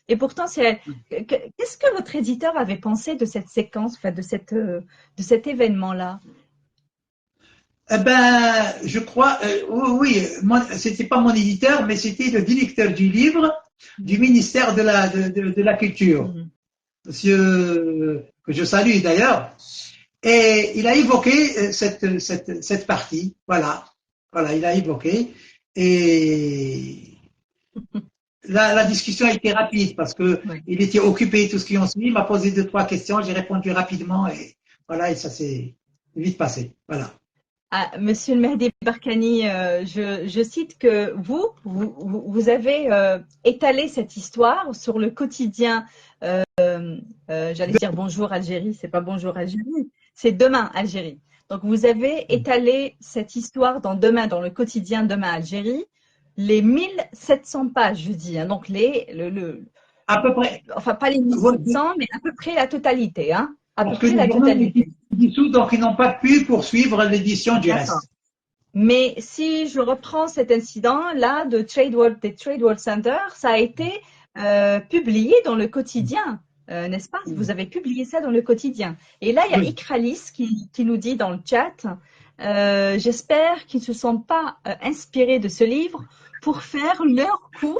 Et pourtant, c'est réel. Qu'est-ce que votre éditeur avait pensé de cette séquence, enfin, de cet événement-là? Eh ben, je crois, oui, c'était pas mon éditeur, mais c'était le directeur du livre du ministère de la Culture, Mhm. monsieur, que je salue d'ailleurs, et il a évoqué cette partie, voilà, voilà, il a évoqué, et la discussion a été rapide parce que Ouais. il était occupé, tout ce qui en suit, il m'a posé deux, trois questions, j'ai répondu rapidement, et voilà, et ça s'est vite passé, voilà. Ah, Monsieur le Mehdi Barkani, je cite que vous avez étalé cette histoire sur le quotidien. J'allais dire bonjour Algérie, c'est pas bonjour Algérie, c'est demain Algérie. Donc vous avez étalé cette histoire dans demain, dans le quotidien demain Algérie, les 1700 pages, je dis, hein, donc À peu près. enfin pas les Voilà. 1700, mais à peu près la totalité, hein, à peu Parce que près le la journal est totalité. dissous, donc ils n'ont pas pu poursuivre l'édition du D'accord. reste. Mais si je reprends cet incident-là des Trade World Center, ça a été publié dans le quotidien, n'est-ce pas? Vous avez publié ça dans le quotidien. Et là, il y a Oui. Ikralis qui nous dit dans le chat, j'espère qu'ils ne se sont pas inspirés de ce livre pour faire leur coup.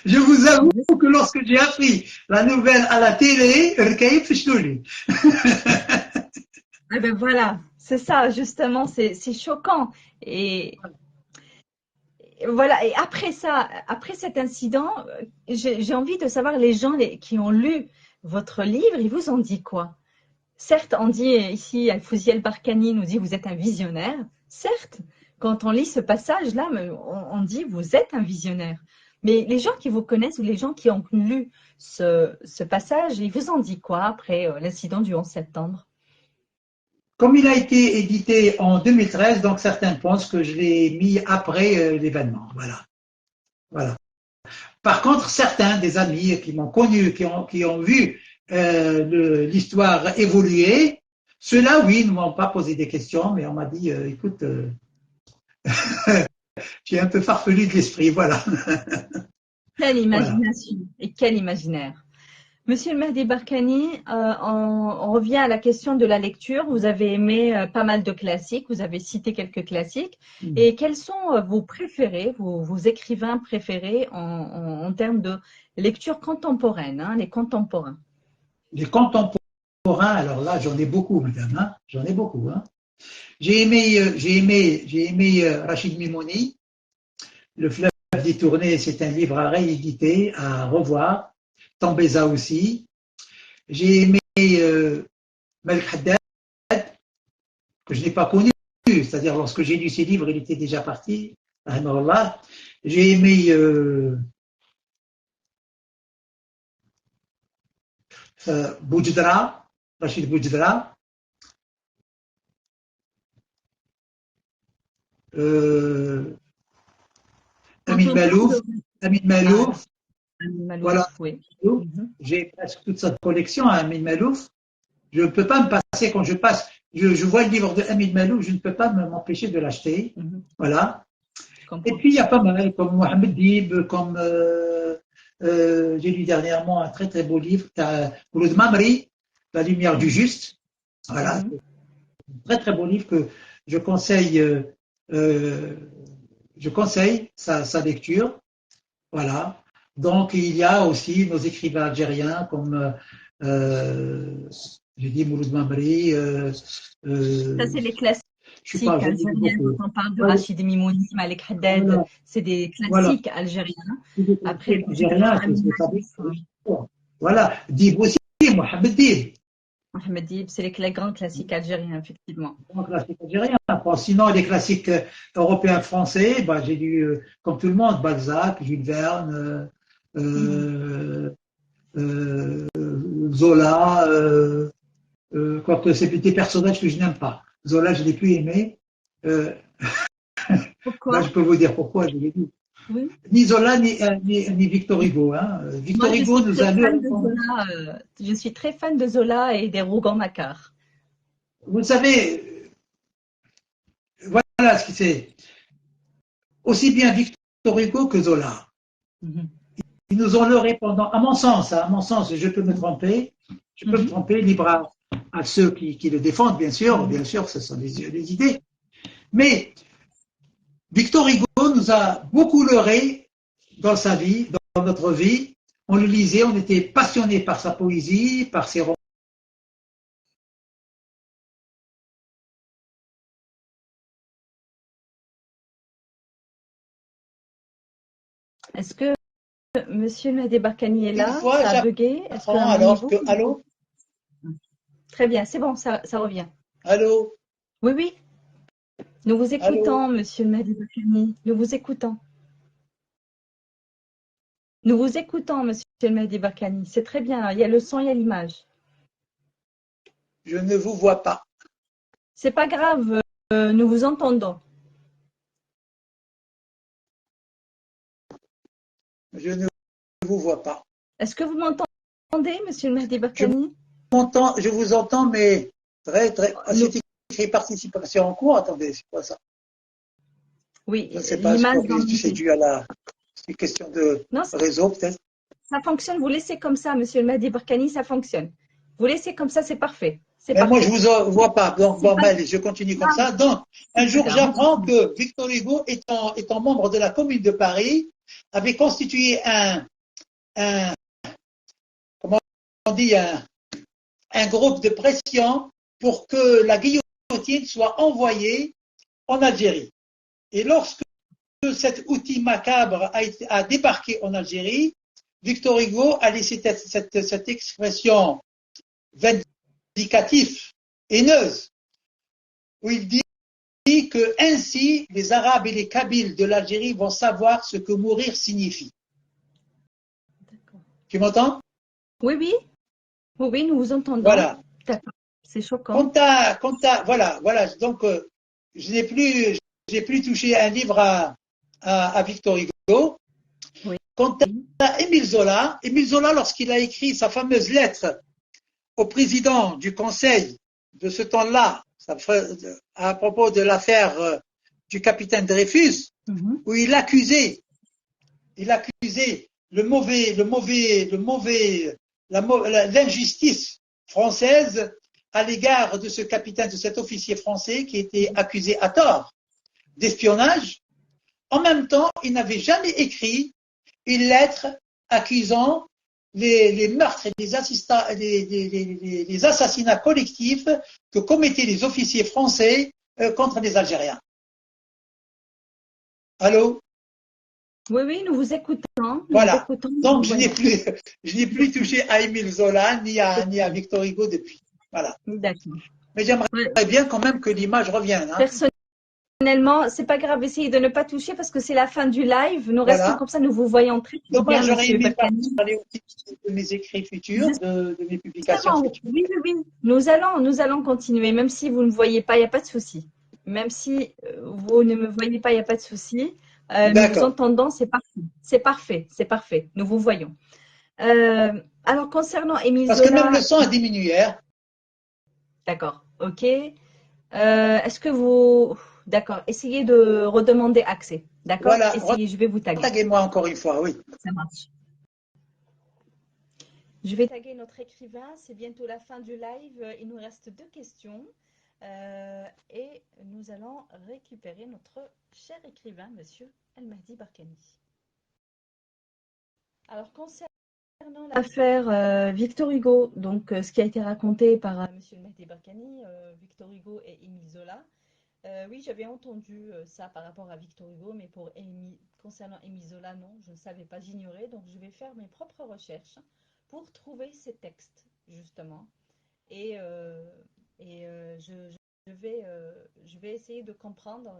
Je vous avoue que lorsque j'ai appris la nouvelle à la télé, Rkaïf Chlouli. Eh ben voilà, c'est ça, justement, c'est choquant. Et voilà, et après ça, après cet incident, j'ai envie de savoir les gens qui ont lu votre livre, ils vous ont dit quoi? Certes, on dit ici, Al-Fouzi Barkani nous dit vous êtes un visionnaire. Certes, quand on lit ce passage-là, on dit vous êtes un visionnaire. Mais les gens qui vous connaissent ou les gens qui ont lu ce passage, ils vous ont dit quoi après l'incident du 11 septembre? Comme il a été édité en 2013, donc certains pensent que je l'ai mis après l'événement. Voilà. Voilà. Par contre, certains des amis qui m'ont connu, qui ont vu l'histoire évoluer, ceux-là, oui, ne m'ont pas posé des questions, mais on m'a dit, écoute, tu es un peu farfelu de l'esprit, voilà. Quelle Voilà. imagination et quel imaginaire. Monsieur le Mehdi Barkani, on revient à la question de la lecture. Vous avez aimé pas mal de classiques, vous avez cité quelques classiques. Et quels sont vos préférés, vos écrivains préférés en termes de lecture contemporaine, hein, les contemporains? Les contemporains, alors là, j'en ai beaucoup, madame, hein, j'en ai beaucoup. Hein. J'ai aimé Rachid Mimouni, Le fleuve détourné, c'est un livre à rééditer, à revoir. Tambeza aussi. J'ai aimé Malik Haddad, que je n'ai pas connu, c'est-à-dire lorsque j'ai lu ses livres, il était déjà parti. J'ai aimé Boujdra, Rachid Boujdra, euh, Quand Amin on parle Malouf, de... Amin Ah, Malouf, Amin voilà. Malouf, oui. Mhm. J'ai presque toute sa collection à Amin Malouf. Je ne peux pas me passer, quand je passe, je vois le livre de Amin Malouf, je ne peux pas m'empêcher de l'acheter. Mhm. Voilà. Je Et comprends. puis, il y a pas mal, comme Mohamed Dib, comme j'ai lu dernièrement un très très beau livre, Ouloud Mamri, La lumière du Mhm. juste. Voilà, Mhm. très très beau livre que je conseille, euh, je conseille sa lecture. Voilà. Donc, il y a aussi nos écrivains algériens comme, j'ai dit Mouloud Mamri, Ça, c'est les classiques je sais pas, j'en ai lu algériens. beaucoup. Quand on parle de Ouais, Rachid Mimouni, Malek Haddad, voilà, c'est des voilà. classiques algériens. Les Après, classiques Boujdra, algériens, Amin c'est pas Malouf, Voilà. Dib aussi, Mohamed Dib. Ahmed Dib, c'est les grands classiques algériens, effectivement. Grand classique algérien. Bon, sinon, les classiques européens français, bah, j'ai lu, comme tout le monde, Balzac, Jules Verne, Mhm. euh, Zola, quoique c'est des personnages que je n'aime pas. Zola, je l'ai plus aimé. Euh, là, Pourquoi? je peux vous dire pourquoi je l'ai lu. Oui. Ni Zola, ni Victor Hugo. Hein. Moi, Victor je Hugo suis nous très a lu. fan de Zola. Je suis très fan de Zola et des Rougon-Macquart. Vous savez, voilà ce qui c'est. Aussi bien Victor Hugo que Zola. Mhm. Ils nous ont leurré pendant, à mon sens, je peux me tromper, Mhm. libre à ceux qui le défendent, Mhm. bien sûr, ce sont des idées. Mais Victor Hugo nous a beaucoup leurré dans sa vie, dans notre vie. On le lisait, on était passionné par sa poésie, par ses romans. Est-ce que Monsieur Mehdi Barkani est Une là? fois, Ça a bugué. Est-ce qu'à j'apprends mon alors niveau, que, vous m'entendez? allô, Très bien, c'est bon, ça revient. allô, Oui, oui, nous vous allô, écoutons, Monsieur Mehdi Barkani. Nous vous écoutons. Nous vous écoutons, Monsieur Mehdi Barkani. C'est très bien. Il y a le son, il y a l'image. je ne vous vois pas, C'est pas grave. Nous vous entendons. je ne vous vois pas. Est-ce que vous m'entendez, Monsieur Mehdi Barkani? Je vous entends, mais Nous, c'est écrit participation en cours, attendez, c'est quoi ça? oui, Je ne sais pas, je crois l'image dans que c'est l'idée. dû à la une question de Non, réseau peut-être. ça fonctionne. Vous laissez comme ça, Monsieur Mehdi Barkani, ça fonctionne. Vous laissez comme ça, c'est parfait. C'est Mais moi, je parfait. vous vois pas. Donc, C'est bon, pas ben, je continue comme grave. ça. Donc, un C'est pas jour, grave. On j'apprends continue. que Victor Hugo, étant membre de la Commune de Paris, avait constitué un comment on dit, un groupe de pression pour que la guillotine soit envoyée en Algérie. Et lorsque cet outil macabre a débarqué en Algérie, Victor Hugo a laissé cette expression vindicative, haineuse, où il dit que ainsi les Arabes et les Kabyles de l'Algérie vont savoir ce que mourir signifie. D'accord. Tu m'entends? Oui, oui, oui, oui, nous vous entendons. Voilà. D'accord. C'est choquant. Voilà. Donc, je n'ai plus touché un livre à Victor Hugo. Oui. Quant à Émile Zola, lorsqu'il a écrit sa fameuse lettre au président du Conseil de ce temps-là, à propos de l'affaire du capitaine Dreyfus, Mhm. où il accusait l'injustice française à l'égard de ce capitaine, de cet officier français qui était accusé à tort d'espionnage. En même temps, il n'avait jamais écrit une lettre accusant les meurtres et les assassinats collectifs que commettaient les officiers français contre les Algériens. Allô? Oui, oui, nous vous écoutons. Nous vous Voilà. écoutons, nous Donc, vous voyons. je n'ai plus touché à Émile Zola ni à Victor Hugo depuis. Voilà. D'accord. Mais j'aimerais Ouais. bien quand même que l'image revienne. Hein. Personnellement, c'est pas grave, essayez de ne pas toucher parce que c'est la fin du live. Nous restons Voilà. comme ça, nous vous voyons très, très Donc, moi, bien, j'aurais Monsieur aimé Berkani. parler aussi de mes écrits futurs, de mes publications Justement, futures. oui, oui, oui. Nous allons continuer, même si vous ne me voyez pas, il n'y a pas de souci. Même si vous ne me voyez pas, il n'y a pas de souci. Nous vous D'accord. entendons, c'est parfait. C'est parfait, c'est parfait. Nous vous voyons. Alors, concernant Émile Parce que même le Zola, son a diminué. Hein. d'accord, ok. Est-ce que vous... D'accord, essayez de redemander accès. D'accord? Voilà. Essayez, je vais vous taguer. Retaguez-moi encore une fois, oui. Ça marche. Je vais taguer notre écrivain. C'est bientôt la fin du live. Il nous reste 2 questions. Et nous allons récupérer notre cher écrivain, Monsieur El-Mahdi Barkani. Alors, concernant l'affaire Victor Hugo, donc ce qui a été raconté par Monsieur El-Mahdi Barkani, Victor Hugo et Émile Zola, oui, j'avais entendu ça par rapport à Victor Hugo, mais concernant Émile Zola, non, je ne savais pas, j'ignorais. Donc, je vais faire mes propres recherches pour trouver ces textes, justement. et, je vais essayer de comprendre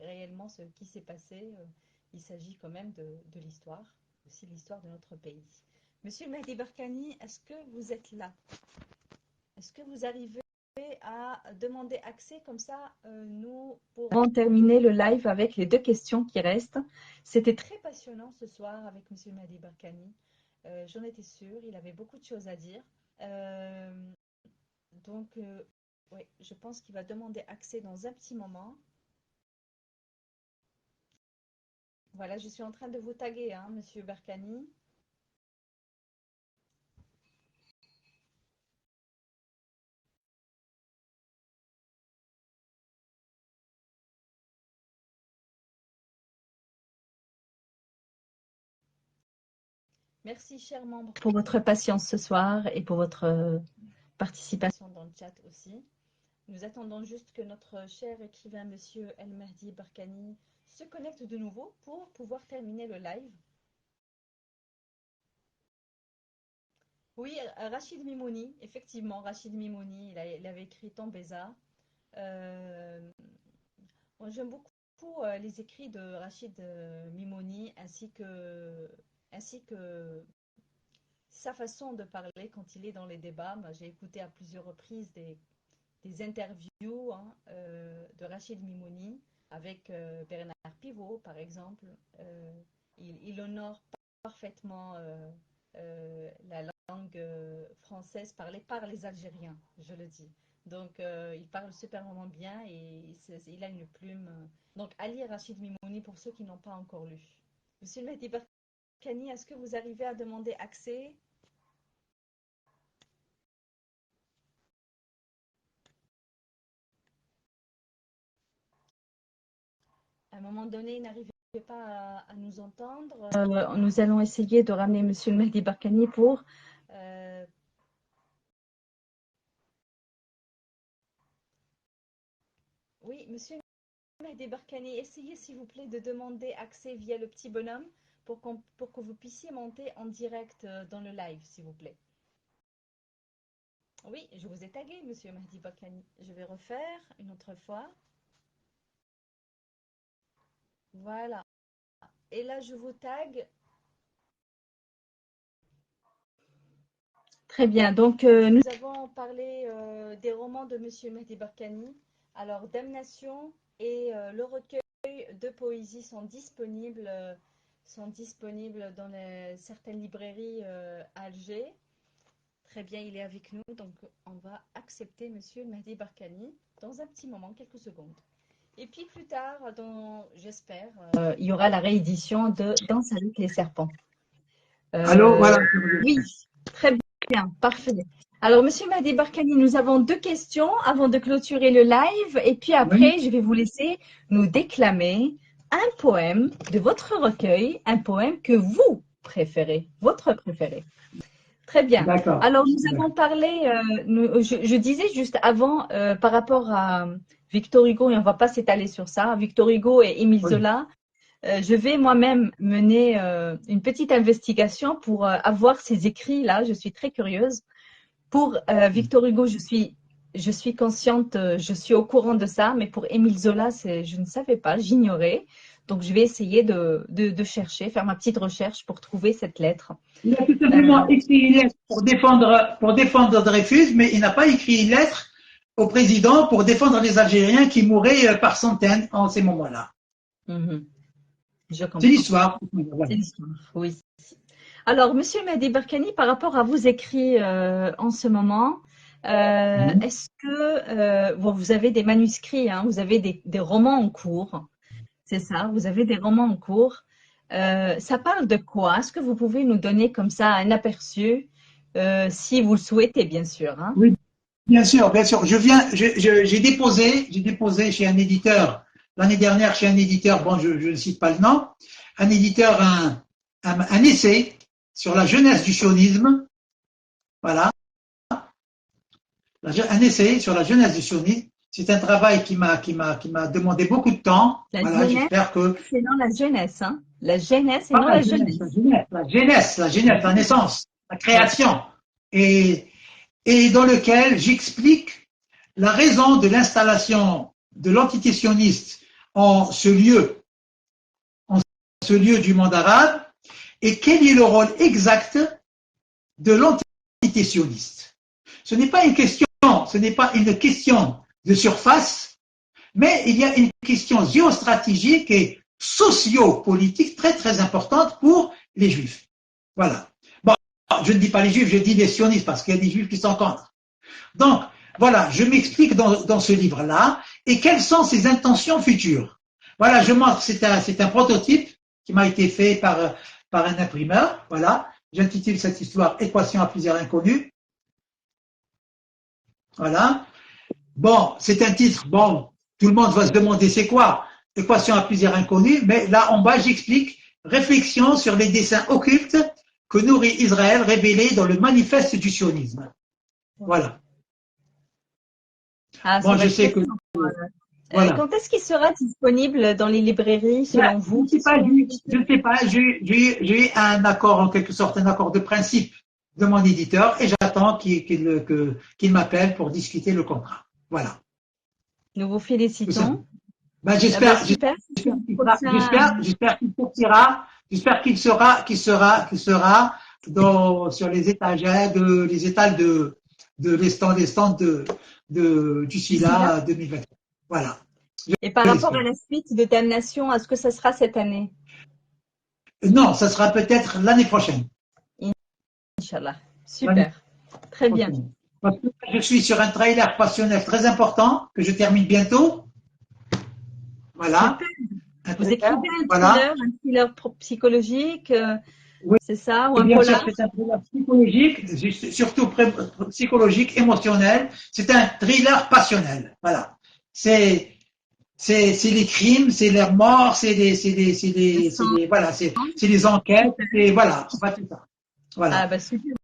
réellement ce qui s'est passé. Il s'agit quand même de l'histoire, aussi l'histoire de notre pays. Monsieur Mehdi Barkani, est-ce que vous êtes là? Est-ce que vous arrivez à demander accès comme ça, nous pourrons terminer le live avec les deux questions qui restent. C'était très passionnant ce soir avec Monsieur Mehdi Barkani. J'en étais sûre, il avait beaucoup de choses à dire. Euh, oui, je pense qu'il va demander accès dans un petit moment. Voilà, je suis en train de vous taguer, hein, Monsieur Barkani. Merci, chers membres, pour votre patience ce soir et pour votre participation dans le chat aussi. Nous attendons juste que notre cher écrivain, Monsieur El Mehdi Barkani, se connecte de nouveau pour pouvoir terminer le live. Oui, Rachid Mimouni, effectivement, Rachid Mimouni, il avait écrit Tambeza. J'aime beaucoup les écrits de Rachid Mimouni ainsi que sa façon de parler quand il est dans les débats. J'ai écouté à plusieurs reprises des interviews de Rachid Mimouni avec Bernard Pivot, par exemple. Il honore parfaitement la langue française parlée par les Algériens, je le dis. Donc, il parle superment bien et il a une plume. Donc, Ali Rachid Mimouni pour ceux qui n'ont pas encore lu. Monsieur Mehdi Barkani, est-ce que vous arrivez à demander accès? À un moment donné, il n'arrivait pas à nous entendre. Nous allons essayer de ramener Monsieur Mehdi Barkani pour... Oui, Monsieur Mehdi Barkani, essayez s'il vous plaît de demander accès via le petit bonhomme pour que vous puissiez monter en direct dans le live, s'il vous plaît. Oui, je vous ai tagué, Monsieur Mehdi Barkani. Je vais refaire une autre fois. Voilà. Et là, je vous tag. Très bien. Donc, nous avons parlé des romans de Monsieur Mehdi Barkani. Alors, Damnation et le recueil de poésie sont disponibles dans certaines librairies à Alger. Très bien, il est avec nous. Donc, on va accepter Monsieur Mehdi Barkani dans un petit moment, quelques secondes. Et puis plus tard, j'espère, il y aura la réédition de Danse avec les serpents. Alors, voilà. Oui, très bien, parfait. Alors, Monsieur Mehdi Barkani, nous avons deux questions avant de clôturer le live. Et puis après, je vais vous laisser nous déclamer un poème de votre recueil, un poème que vous préférez, votre préféré. Très bien. Alors, nous avons parlé, je disais juste avant, par rapport à Victor Hugo, et on ne va pas s'étaler sur ça, Victor Hugo et Émile Zola, je vais moi-même mener une petite investigation pour avoir ces écrits-là. Je suis très curieuse. Pour Victor Hugo, je suis consciente, je suis au courant de ça, mais pour Émile Zola, je ne savais pas, j'ignorais. Donc, je vais essayer de chercher, faire ma petite recherche pour trouver cette lettre. Il a tout simplement écrit une lettre pour défendre Dreyfus, mais il n'a pas écrit une lettre au président pour défendre les Algériens qui mouraient par centaines en ces moments-là. Je comprends. C'est l'histoire. C'est l'histoire, oui. Alors, Monsieur Mehdi Barkani, par rapport à vos écrits en ce moment, est-ce que vous avez des manuscrits, hein, vous avez des romans en cours, c'est ça, vous avez des romans en cours. Ça parle de quoi? Est-ce que vous pouvez nous donner comme ça un aperçu, si vous le souhaitez, bien sûr, hein? Oui, bien sûr, bien sûr. J'ai déposé chez un éditeur l'année dernière chez un éditeur, bon, je ne cite pas le nom, un éditeur un essai sur la jeunesse du sionisme, voilà, un essai sur la jeunesse du sionisme. C'est un travail qui m'a demandé beaucoup de temps. Voilà, j'espère que c'est dans la jeunesse, hein. La jeunesse et non la jeunesse. La jeunesse, la naissance, la création. Et et dans lequel j'explique la raison de l'installation de l'entité sioniste en ce lieu du monde arabe, et quel est le rôle exact de l'entité sioniste. Ce n'est pas une question de surface, mais il y a une question géostratégique et sociopolitique très très importante pour les Juifs. Voilà. Bon, je ne dis pas les Juifs, je dis les sionistes parce qu'il y a des Juifs qui sont contre. Donc, voilà, je m'explique dans ce livre-là et quelles sont ses intentions futures. Voilà, je montre, c'est un prototype qui m'a été fait par un imprimeur. Voilà, j'intitule cette histoire Équation à plusieurs inconnus. Voilà. Bon, c'est un titre, bon, tout le monde va se demander c'est quoi Équation à plusieurs inconnus, mais là en bas j'explique réflexion sur les desseins occultes que nourrit Israël révélés dans le manifeste du sionisme. Voilà. Ah, bon, je sais que... Voilà. Quand est-ce qu'il sera disponible dans les librairies selon vous? Je ne sais pas, j'ai un accord, en quelque sorte, un accord de principe de mon éditeur et j'attends qu'il m'appelle pour discuter le contrat. Voilà. Nous vous félicitons. Ben, j'espère qu'il sera sur les étagères les étals les stands du SILA 2020. Voilà. Et par rapport à la suite de Damnation, est-ce que ça sera cette année? Non, ça sera peut-être l'année prochaine. Inch'Allah. Super. Très bien. Parce que je suis sur un trailer passionnel très important que je termine bientôt. Voilà. Vous écrivez un thriller psychologique, oui. C'est ça, ou un polar? C'est un thriller psychologique, surtout psychologique, émotionnel. C'est un thriller passionnel. Voilà. C'est les crimes, c'est les morts, c'est les enquêtes, et voilà, on va tout ça. Voilà. Ah bah super.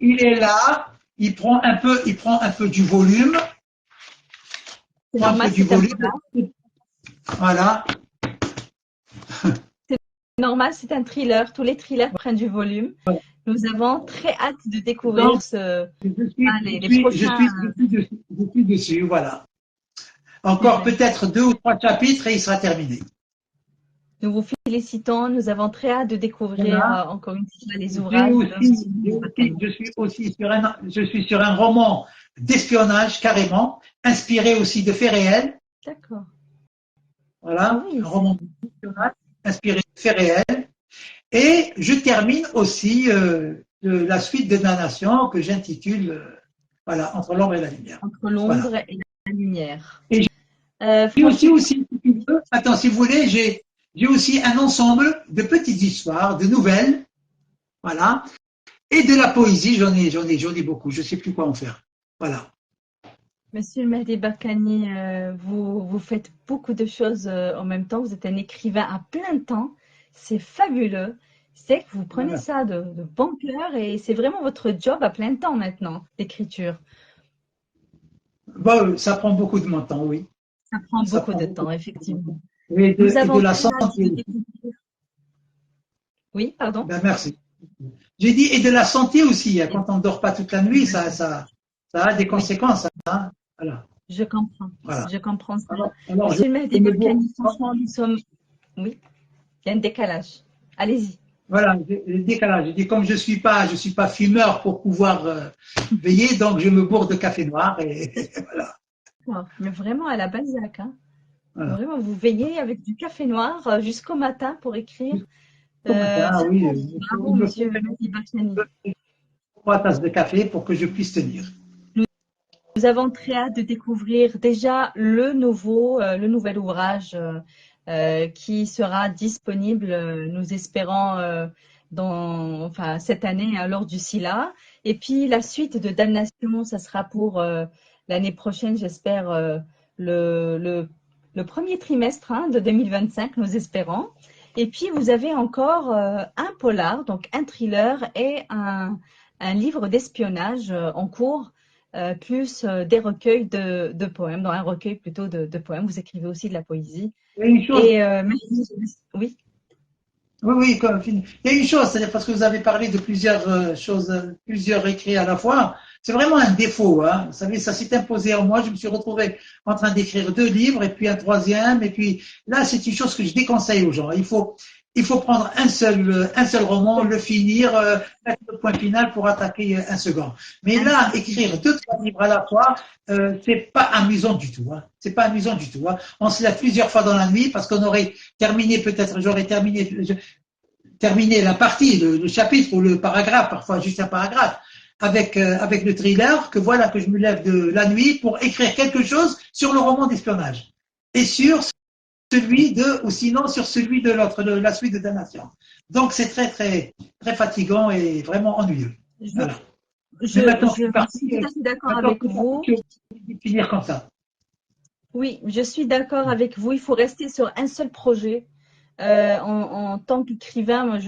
Il est là, il prend un peu du volume. C'est normal, du volume. Voilà. C'est normal, c'est un thriller. Tous les thrillers prennent du volume. Ouais. Nous avons très hâte de découvrir je suis dessus, voilà. Encore peut-être 2 ou 3 chapitres et il sera terminé. Nous vous félicitons. Nous avons très hâte de découvrir encore une fois les ouvrages. Je suis sur un roman d'espionnage carrément, inspiré aussi de faits réels. D'accord. Voilà, un roman d'espionnage inspiré de faits réels. Et je termine aussi la suite de Damnation que j'intitule Entre l'ombre et la lumière. Entre l'ombre et la lumière. Et j'ai aussi, attends, si vous voulez, j'ai aussi un ensemble de petites histoires, de nouvelles, voilà, et de la poésie, j'en ai beaucoup, je ne sais plus quoi en faire, voilà. Monsieur Mehdi Barkani, vous faites beaucoup de choses en même temps, vous êtes un écrivain à plein temps, c'est fabuleux, c'est que vous prenez ça de bon cœur et c'est vraiment votre job à plein temps maintenant, l'écriture. Bon, ça prend beaucoup de mon temps, oui. Ça prend beaucoup de temps, effectivement. Et de la santé. Oui, pardon. Ben, merci. J'ai dit et de la santé aussi. Quand on ne dort pas toute la nuit, ça a des conséquences. Hein. Voilà. Je comprends. Voilà. Je comprends ça. Alors, Monsieur Mehdi Barkani, franchement, nous sommes. Oui, il y a un décalage. Allez-y. Voilà, le décalage. Je dis comme je suis pas fumeur pour pouvoir veiller, donc je me bourre de café noir et voilà. Mais vraiment à la Balzac, hein. Voilà. Vraiment, vous veillez avec du café noir jusqu'au matin pour écrire. Oui. Bravo, monsieur Mehdi Barkani. 3 tasses de café pour que je puisse tenir. Nous avons très hâte de découvrir déjà le nouvel ouvrage qui sera disponible, nous espérons, cette année lors du SILA. Et puis la suite de Damnation, ça sera pour l'année prochaine, j'espère, le premier trimestre de 2025, nous espérons. Et puis vous avez encore un polar, donc un thriller et un livre d'espionnage en cours. Plus des recueils de poèmes, dans un recueil plutôt de poèmes. Vous écrivez aussi de la poésie. Et une chose, oui. Oui, oui, il y a une chose, c'est-à-dire parce que vous avez parlé de plusieurs choses, plusieurs écrits à la fois. C'est vraiment un défaut, hein. Vous savez, ça s'est imposé en moi. Je me suis retrouvé en train d'écrire 2 livres et puis un troisième. Et puis là, c'est une chose que je déconseille aux gens. Il faut prendre un seul roman, le finir, mettre le point final pour attaquer un second. Mais là, écrire 2, 3 livres à la fois, c'est pas amusant du tout, hein. C'est pas amusant du tout, hein. On se lève plusieurs fois dans la nuit parce qu'on aurait terminé, peut-être, j'aurais terminer la partie, le chapitre ou le paragraphe, parfois juste un paragraphe, avec le thriller, que voilà que je me lève de la nuit pour écrire quelque chose sur le roman d'espionnage. Et sur celui de, ou sinon sur celui de l'autre, de la suite de Damnation. Donc c'est très, très, très fatigant et vraiment ennuyeux. Je, Voilà. je, Mais maintenant, je suis tout à fait d'accord avec vous. je vais finir comme ça. Oui, je suis d'accord avec vous. Il faut rester sur un seul projet. En tant qu'écrivain,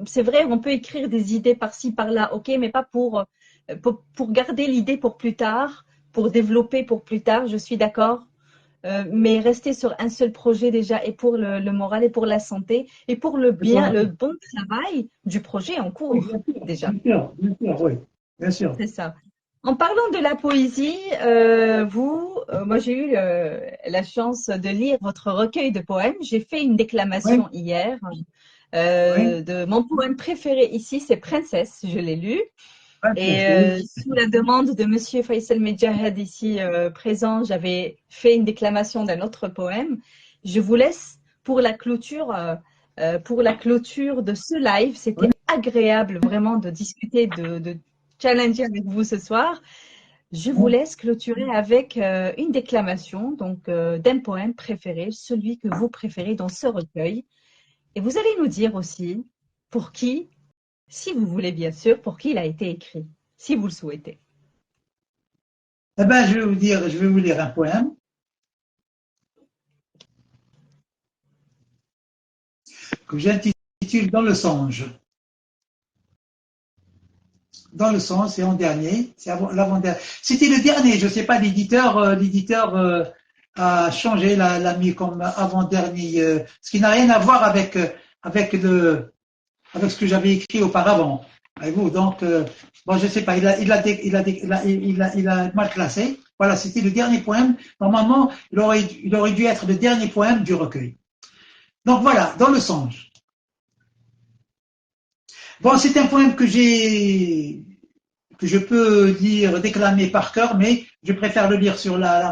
c'est vrai, on peut écrire des idées par-ci, par-là, ok, mais pas pour garder l'idée pour plus tard, pour développer pour plus tard, je suis d'accord. Mais rester sur un seul projet déjà, et pour le moral, et pour la santé, et pour le bien, le bon travail du projet en Oui, cours, déjà. bien sûr, oui, bien sûr. C'est ça. En parlant de la poésie, moi j'ai eu la chance de lire votre recueil de poèmes. J'ai fait une Oui, déclamation hier oui, de mon poème préféré ici, c'est Princesse. Je l'ai lu. Et oui. sous la demande de Monsieur Faisal Medjahed ici présent, j'avais fait une déclamation d'un autre poème. Je vous laisse pour la clôture de ce live. Oui. C'était agréable vraiment de discuter, de challenger avec vous ce soir. Je vous Oui. laisse clôturer avec une déclamation donc d'un poème préféré, celui que vous préférez dans ce recueil. Et vous allez nous dire aussi pour qui, si vous voulez bien sûr, pour qui il a été écrit, si vous le souhaitez. Eh ben, je vais vous lire un poème que j'intitule Dans le songe. Dans le songe, c'est en dernier, c'est l'avant-dernier. C'était le dernier, je ne sais pas, l'éditeur a changé, l'a mis comme avant-dernier, ce qui n'a rien à voir avec avec ce que j'avais écrit auparavant. Voyez-vous, donc, bon, je sais pas, il a mal classé. Voilà, c'était le dernier poème. Normalement, il aurait dû être le dernier poème du recueil. Donc voilà, dans le songe. Bon, c'est un poème que je peux dire, déclamer par cœur, mais je préfère le lire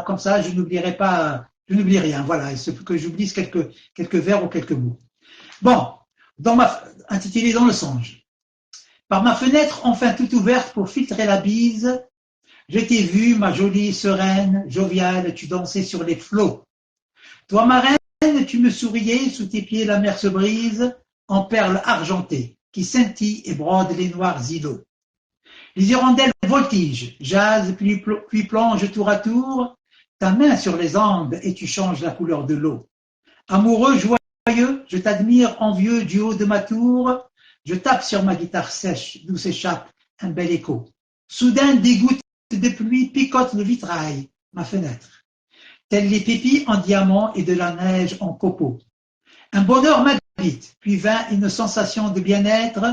comme ça, je n'oublierai pas, je n'oublie rien. Voilà, il se peut que j'oublie quelques vers ou quelques mots. Bon, intitulé Dans le songe. Par ma fenêtre enfin toute ouverte pour filtrer la bise, je t'ai vue, ma jolie sereine, joviale, tu dansais sur les flots. Toi, ma reine, tu me souriais, sous tes pieds la mer se brise, en perles argentées, qui scintillent et brodent les noirs îlots. Les hirondelles voltigent, jasent, puis plongent tour à tour, ta main sur les Andes et tu changes la couleur de l'eau. Amoureux, joyeux, je t'admire envieux du haut de ma tour, je tape sur ma guitare sèche d'où s'échappe un bel écho. Soudain, des gouttes de pluie picotent le vitrail, ma fenêtre, telles les pépis en diamant et de la neige en copeaux. Un bonheur m'habite, puis vint une sensation de bien-être,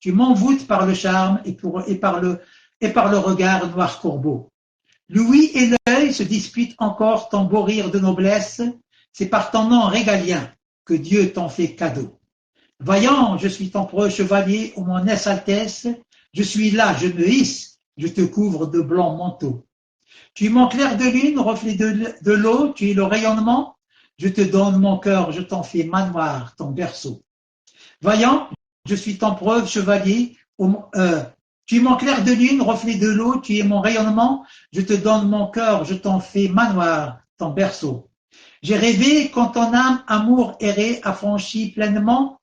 tu m'envoûtes par le charme et par le regard noir corbeau. L'ouïe et l'œil se disputent encore ton beau rire de noblesse, c'est par ton nom régalien que Dieu t'en fait cadeau. Voyant, je suis ton preux chevalier, ô mon altesse, je suis là, je me hisse, je te couvre de blanc manteau. Tu es mon clair de lune, reflet de l'eau, tu es le rayonnement, je te donne mon cœur, je t'en fais manoir, ton berceau. Voyant, je suis ton preuve chevalier, tu es mon clair de lune, reflet de l'eau, tu es mon rayonnement, je te donne mon cœur, je t'en fais manoir, ton berceau. J'ai rêvé quand ton âme amour erré affranchie pleinement,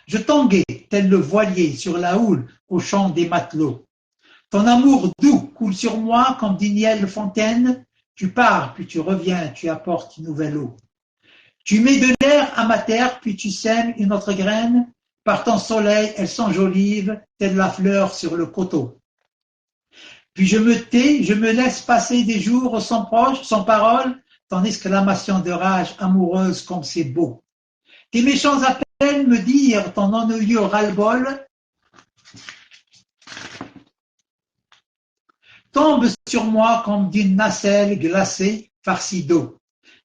je tanguais tel le voilier sur la houle au chant des matelots. Ton amour doux coule sur moi comme d'ignelle fontaine, tu pars puis tu reviens, tu apportes une nouvelle eau. Tu mets de l'air à ma terre puis tu sèmes une autre graine, par ton soleil elle s'enjolive telle la fleur sur le coteau. Puis je me tais, je me laisse passer des jours sans parole, ton exclamation de rage amoureuse comme c'est beau. Tes méchants appels me dirent ton ennuyeux ras-le-bol. Tombe sur moi comme d'une nacelle glacée, farcie d'eau.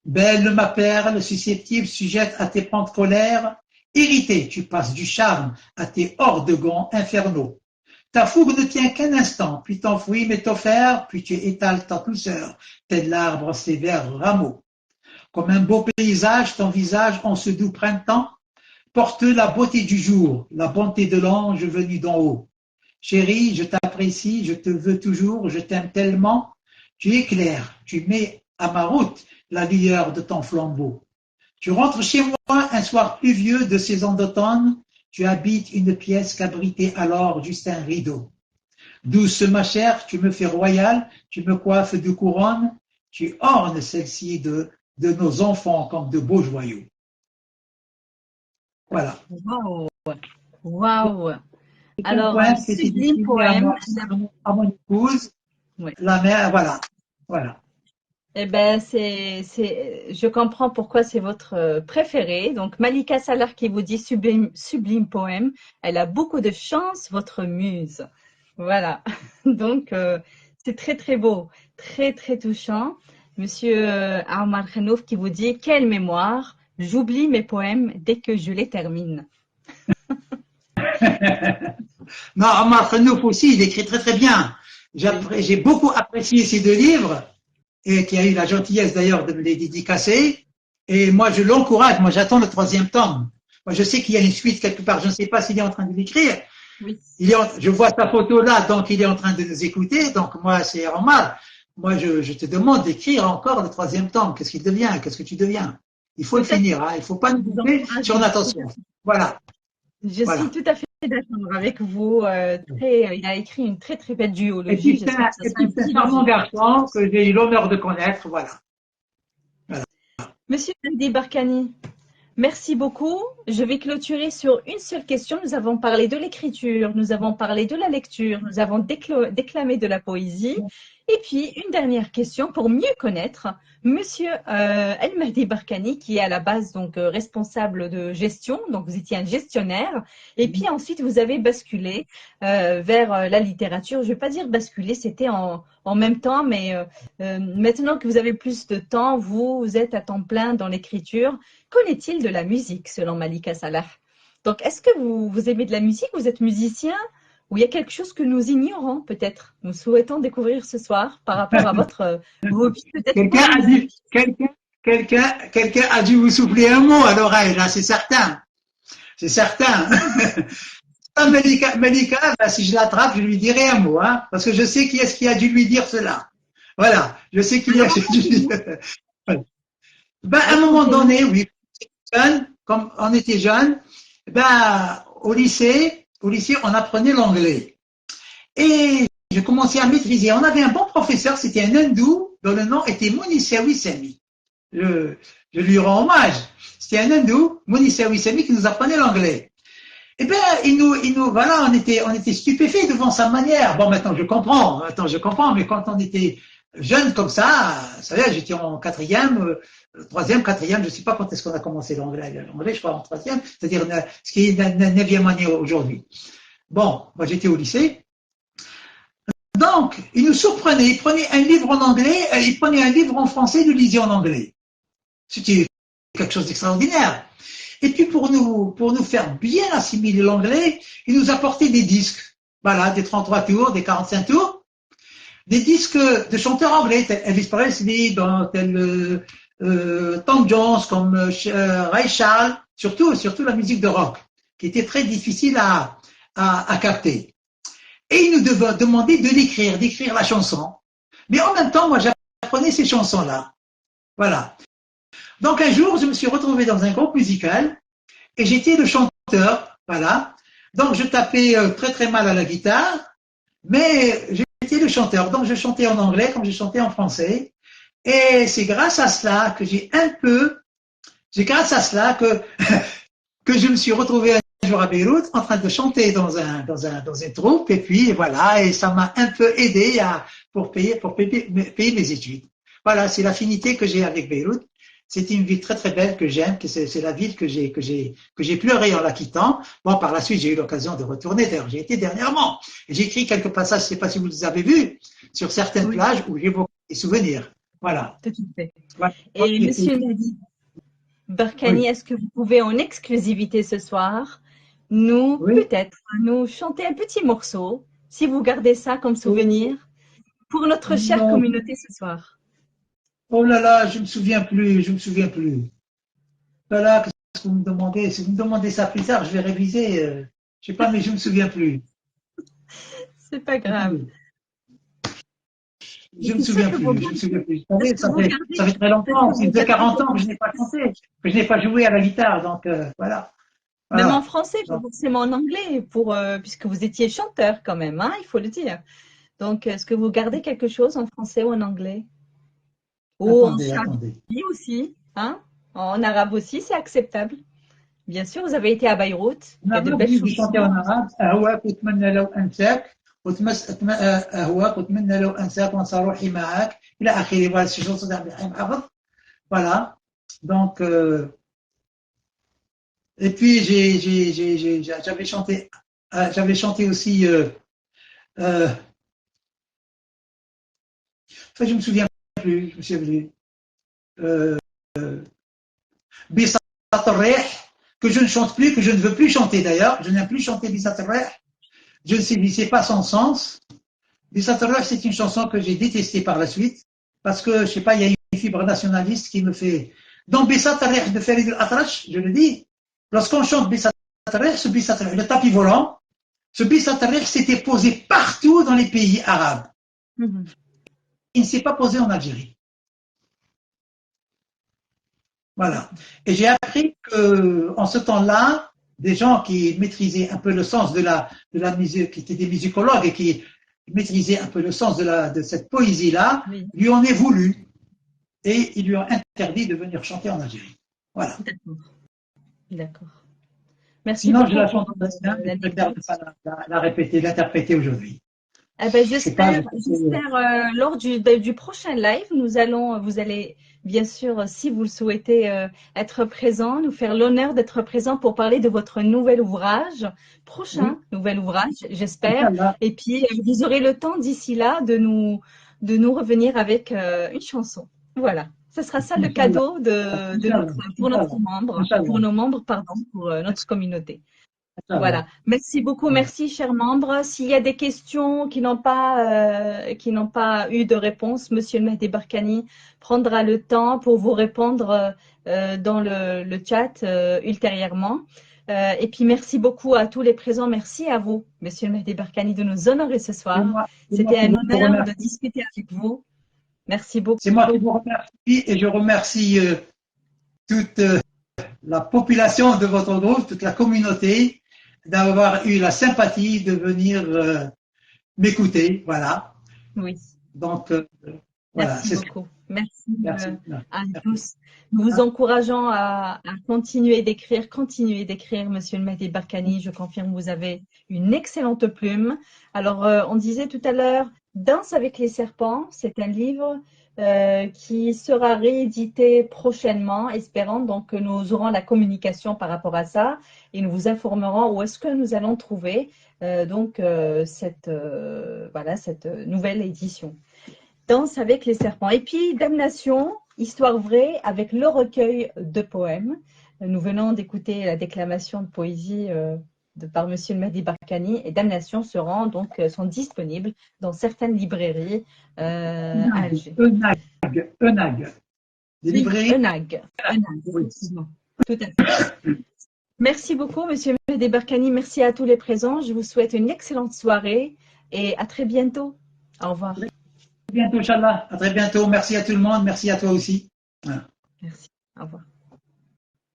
Belle ma perle, susceptible, sujette à tes pentes colères. Irrité, tu passes du charme à tes hors-de-gants infernaux. Ta fougue ne tient qu'un instant, puis t'enfouis m'étoffère, puis tu étales ta douceur, tel l'arbre sévère rameau. Comme un beau paysage, ton visage en ce doux printemps porte la beauté du jour, la bonté de l'ange venu d'en haut. Chérie, je t'apprécie, je te veux toujours, je t'aime tellement. Tu éclaires, tu mets à ma route la lueur de ton flambeau. Tu rentres chez moi un soir pluvieux de saison d'automne. Tu habites une pièce qu'abritait alors juste un rideau. Douce ma chère, tu me fais royale, tu me coiffes de couronne. Tu ornes celle-ci de nos enfants comme de beaux joyaux. Voilà. Waouh! Waouh! C'est un Alors, poème un qui était sublime dédié poème. à mon épouse, Ouais. la mère, voilà. Voilà. Eh ben, je comprends pourquoi c'est votre préféré. Donc, Malika Salar qui vous dit sublime, sublime poème. Elle a beaucoup de chance, votre muse. Voilà. Donc, c'est très, très beau, très, très touchant. Monsieur Armar Khanouf qui vous dit, quelle mémoire, j'oublie mes poèmes dès que je les termine. Non, Omar Khanouf aussi, il écrit très très bien. J'ai beaucoup apprécié ces deux livres, et qui a eu la gentillesse d'ailleurs de me les dédicacer. Et moi, je l'encourage. Moi, j'attends le troisième tome. Moi, je sais qu'il y a une suite quelque part. Je ne sais pas s'il est en train de l'écrire. Oui. Je vois sa photo là, donc il est en train de nous écouter. Donc moi, c'est Omar. Moi, je te demande d'écrire encore le troisième tome. Qu'est-ce qu'il devient? Qu'est-ce que tu deviens? Il faut le finir. Hein. Il ne faut pas nous couper sur notre attention. Voilà. Je Voilà. suis tout à fait d'accord avec vous. Il a écrit une très très belle Et duologie. puis, c'est un charmant garçon que j'ai eu l'honneur de connaître. Voilà. Voilà. Monsieur Andy Barkani, merci beaucoup. Je vais clôturer sur une seule question. Nous avons parlé de l'écriture, nous avons parlé de la lecture, nous avons déclamé de la poésie. Et puis, une dernière question pour mieux connaître Monsieur El Mehdi Barkani, qui est à la base donc responsable de gestion. Donc, vous étiez un gestionnaire. Et puis ensuite, vous avez basculé vers la littérature. Je ne vais pas dire basculer, c'était en même temps, mais maintenant que vous avez plus de temps, vous êtes à temps plein dans l'écriture. Qu'en est-il de la musique, selon Malika Salah? Donc, est-ce que vous aimez de la musique? Vous êtes musicien? Ou il y a quelque chose que nous ignorons, peut-être? Nous souhaitons découvrir ce soir par rapport à votre hobby, peut-être. Quelqu'un a dû vous souffler un mot à l'oreille, là, c'est certain. C'est certain. Malika, ben, si je l'attrape, je lui dirai un mot, hein, parce que je sais qui est-ce qui a dû lui dire cela. Voilà, je sais qui a dû lui dire. Ben, à un moment donné, oui, comme on était jeune, ben, au lycée, on apprenait l'anglais. Et je commençais à maîtriser. On avait un bon professeur, c'était un hindou, dont le nom était Mounissa Wissami. Je lui rends hommage. C'était un hindou, Mounissa Wissami, qui nous apprenait l'anglais. Eh bien, voilà, on était stupéfaits devant sa manière. Bon, maintenant, je comprends, mais quand on était jeune comme ça, vous savez, j'étais en troisième, quatrième, je ne sais pas quand est-ce qu'on a commencé l'anglais, je crois en troisième, c'est-à-dire ce qui est la 9e année aujourd'hui. Bon, moi j'étais au lycée. Donc, il nous surprenait, il prenait un livre en anglais, il prenait un livre en français, il le lisait en anglais. C'était quelque chose d'extraordinaire. Et puis pour nous faire bien assimiler l'anglais, il nous apportait des disques. Voilà, des 33 tours, des 45 tours, des disques de chanteurs anglais, tel Elvis Presley, tel Tom Jones, comme Ray Charles, surtout la musique de rock, qui était très difficile à capter. Et il nous demandait d'écrire la chanson. Mais en même temps, moi, j'apprenais ces chansons-là. Voilà. Donc un jour, je me suis retrouvé dans un groupe musical et j'étais le chanteur, voilà. Donc je tapais très très mal à la guitare, mais j'étais le chanteur. Donc je chantais en anglais comme je chantais en français. Et c'est grâce à cela que que je me suis retrouvé un jour à Beyrouth en train de chanter dans une troupe. Et puis voilà, et ça m'a un peu aidé pour payer mes études. Voilà, c'est l'affinité que j'ai avec Beyrouth. C'était une ville très très belle que j'aime, que c'est la ville que j'ai pleuré en la quittant. Bon, par la suite, j'ai eu l'occasion de retourner. D'ailleurs, j'y étais dernièrement. J'ai écrit quelques passages, je ne sais pas si vous les avez vus, sur certaines Oui, plages où j'évoque des souvenirs. Voilà. tout à fait. Voilà. Et Monsieur Mehdi Barkani, Oui, est-ce que vous pouvez en exclusivité ce soir nous, oui, peut-être, nous chanter un petit morceau, si vous gardez ça comme oui. souvenir, pour notre chère Non. communauté ce soir? Oh là là, je me souviens plus, je me souviens plus. Voilà, qu'est-ce que vous me demandez? Si vous me demandez ça plus tard, je vais réviser. Je sais pas, mais je me souviens plus. C'est pas grave. Je me C'est sûr souviens que vous plus, je me gardez, souviens plus. Vous est-ce savez, que vous ça gardez, fait très est-ce que longtemps, vous plus de gardez 40 ans quelque que je n'ai pas chose? chanté, que je n'ai pas joué à la guitare, donc voilà, Même en voilà. français, pas Donc, forcément en anglais, puisque vous étiez chanteur quand même, hein, il faut le dire. Donc, est-ce que vous gardez quelque chose en français ou en anglais? Ou en attendez, chabi attendez. aussi, hein? En arabe aussi, c'est acceptable. Bien sûr, vous avez été à Beyrouth, En il y a de arabe, belles oui, j'ai chanté chansons. en arabe. أهواك وأتمنى لو أنساك أهواك وأتمنى لو أنساك وأنسى روحي معاك إلى آخره. Voilà, c'est une chanson d'Abdelrahim Abad. Voilà. Donc, et puis j'avais chanté aussi. Euh, enfin, je me souviens plus. Je me souviens plus. Euh, Bissat Reh, que je ne chante plus, que je ne veux plus chanter d'ailleurs. Je n'aime plus chanter Bissat Reh. Je ne sais pas son sens. Bissat Reh, c'est une chanson que j'ai détestée par la suite parce que, je sais pas, il y a une fibre nationaliste qui me fait. Dans Bissat Reh de Farid al-Atrash, je le dis, lorsqu'on chante Bissat Reh, ce Bissat Reh, le tapis volant, ce Bissat Reh s'était posé partout dans les pays arabes. Mhm. Il ne s'est pas posé en Algérie. Voilà. Et j'ai appris qu'en ce temps-là, des gens qui maîtrisaient un peu le sens de la musique, qui étaient des musicologues et qui maîtrisaient un peu le sens de cette poésie-là, Oui, lui en aient voulu et ils lui ont interdit de venir chanter en Algérie. Voilà. d'accord, d'accord. Merci Sinon, je beaucoup la pour chante très bien, mais je préfère ne l'anecdote. pas la répéter, l'interpréter aujourd'hui. Eh ben, Je sais pas, j'espère lors du prochain live, vous allez bien sûr, si vous le souhaitez, être présent, nous faire l'honneur d'être présent pour parler de votre prochain oui, nouvel ouvrage, j'espère. Inch'Allah, Et puis, vous aurez le temps d'ici là de nous revenir avec une chanson. Voilà. Ce sera ça le Inch'Allah, cadeau Inch'Allah, Inch'Allah, pour Inch'Allah, nos membres, pardon, pour notre communauté. Inch'Allah. Voilà. Merci beaucoup. Voilà. Merci, chers membres. S'il y a des questions qui n'ont pas eu de réponse, Monsieur Mehdi Barkani prendra le temps pour vous répondre dans le chat ultérieurement. Et puis, merci beaucoup à tous les présents. Merci à vous, Monsieur Mehdi Barkani, de nous honorer ce soir. C'est moi C'était qui un vous honneur de remercie. discuter avec vous. Merci C'est moi qui beaucoup. vous remercie et je remercie toute la population de votre groupe, toute la communauté, d'avoir eu la sympathie de venir m'écouter. Voilà. Oui. Donc, voilà, Merci c'est ce que. beaucoup. Merci Merci. à Merci. tous. Nous vous encourageons à continuer d'écrire, Monsieur le Mehdi Barkani. Je confirme, vous avez une excellente plume. Alors, on disait tout à l'heure, Danse avec les serpents, c'est un livre qui sera réédité prochainement, espérant donc que nous aurons la communication par rapport à ça et nous vous informerons où est-ce que nous allons trouver voilà, cette nouvelle édition. Danse avec les serpents. Et puis, Damnation, histoire vraie, avec le recueil de poèmes. Nous venons d'écouter la déclamation de poésie par Monsieur le Mehdi Barkani et Damnation sont disponibles dans certaines librairies à Alger. ENAG. Des Oui, librairies. ENAG, Oui. effectivement. Tout à fait. Merci beaucoup, Monsieur Mehdi Barkani. Merci à tous les présents. Je vous souhaite une excellente soirée et à très bientôt. Au revoir. À bientôt, Inch'Allah. À très bientôt. Merci à tout le monde. Merci à toi aussi. Voilà. Merci. Au revoir.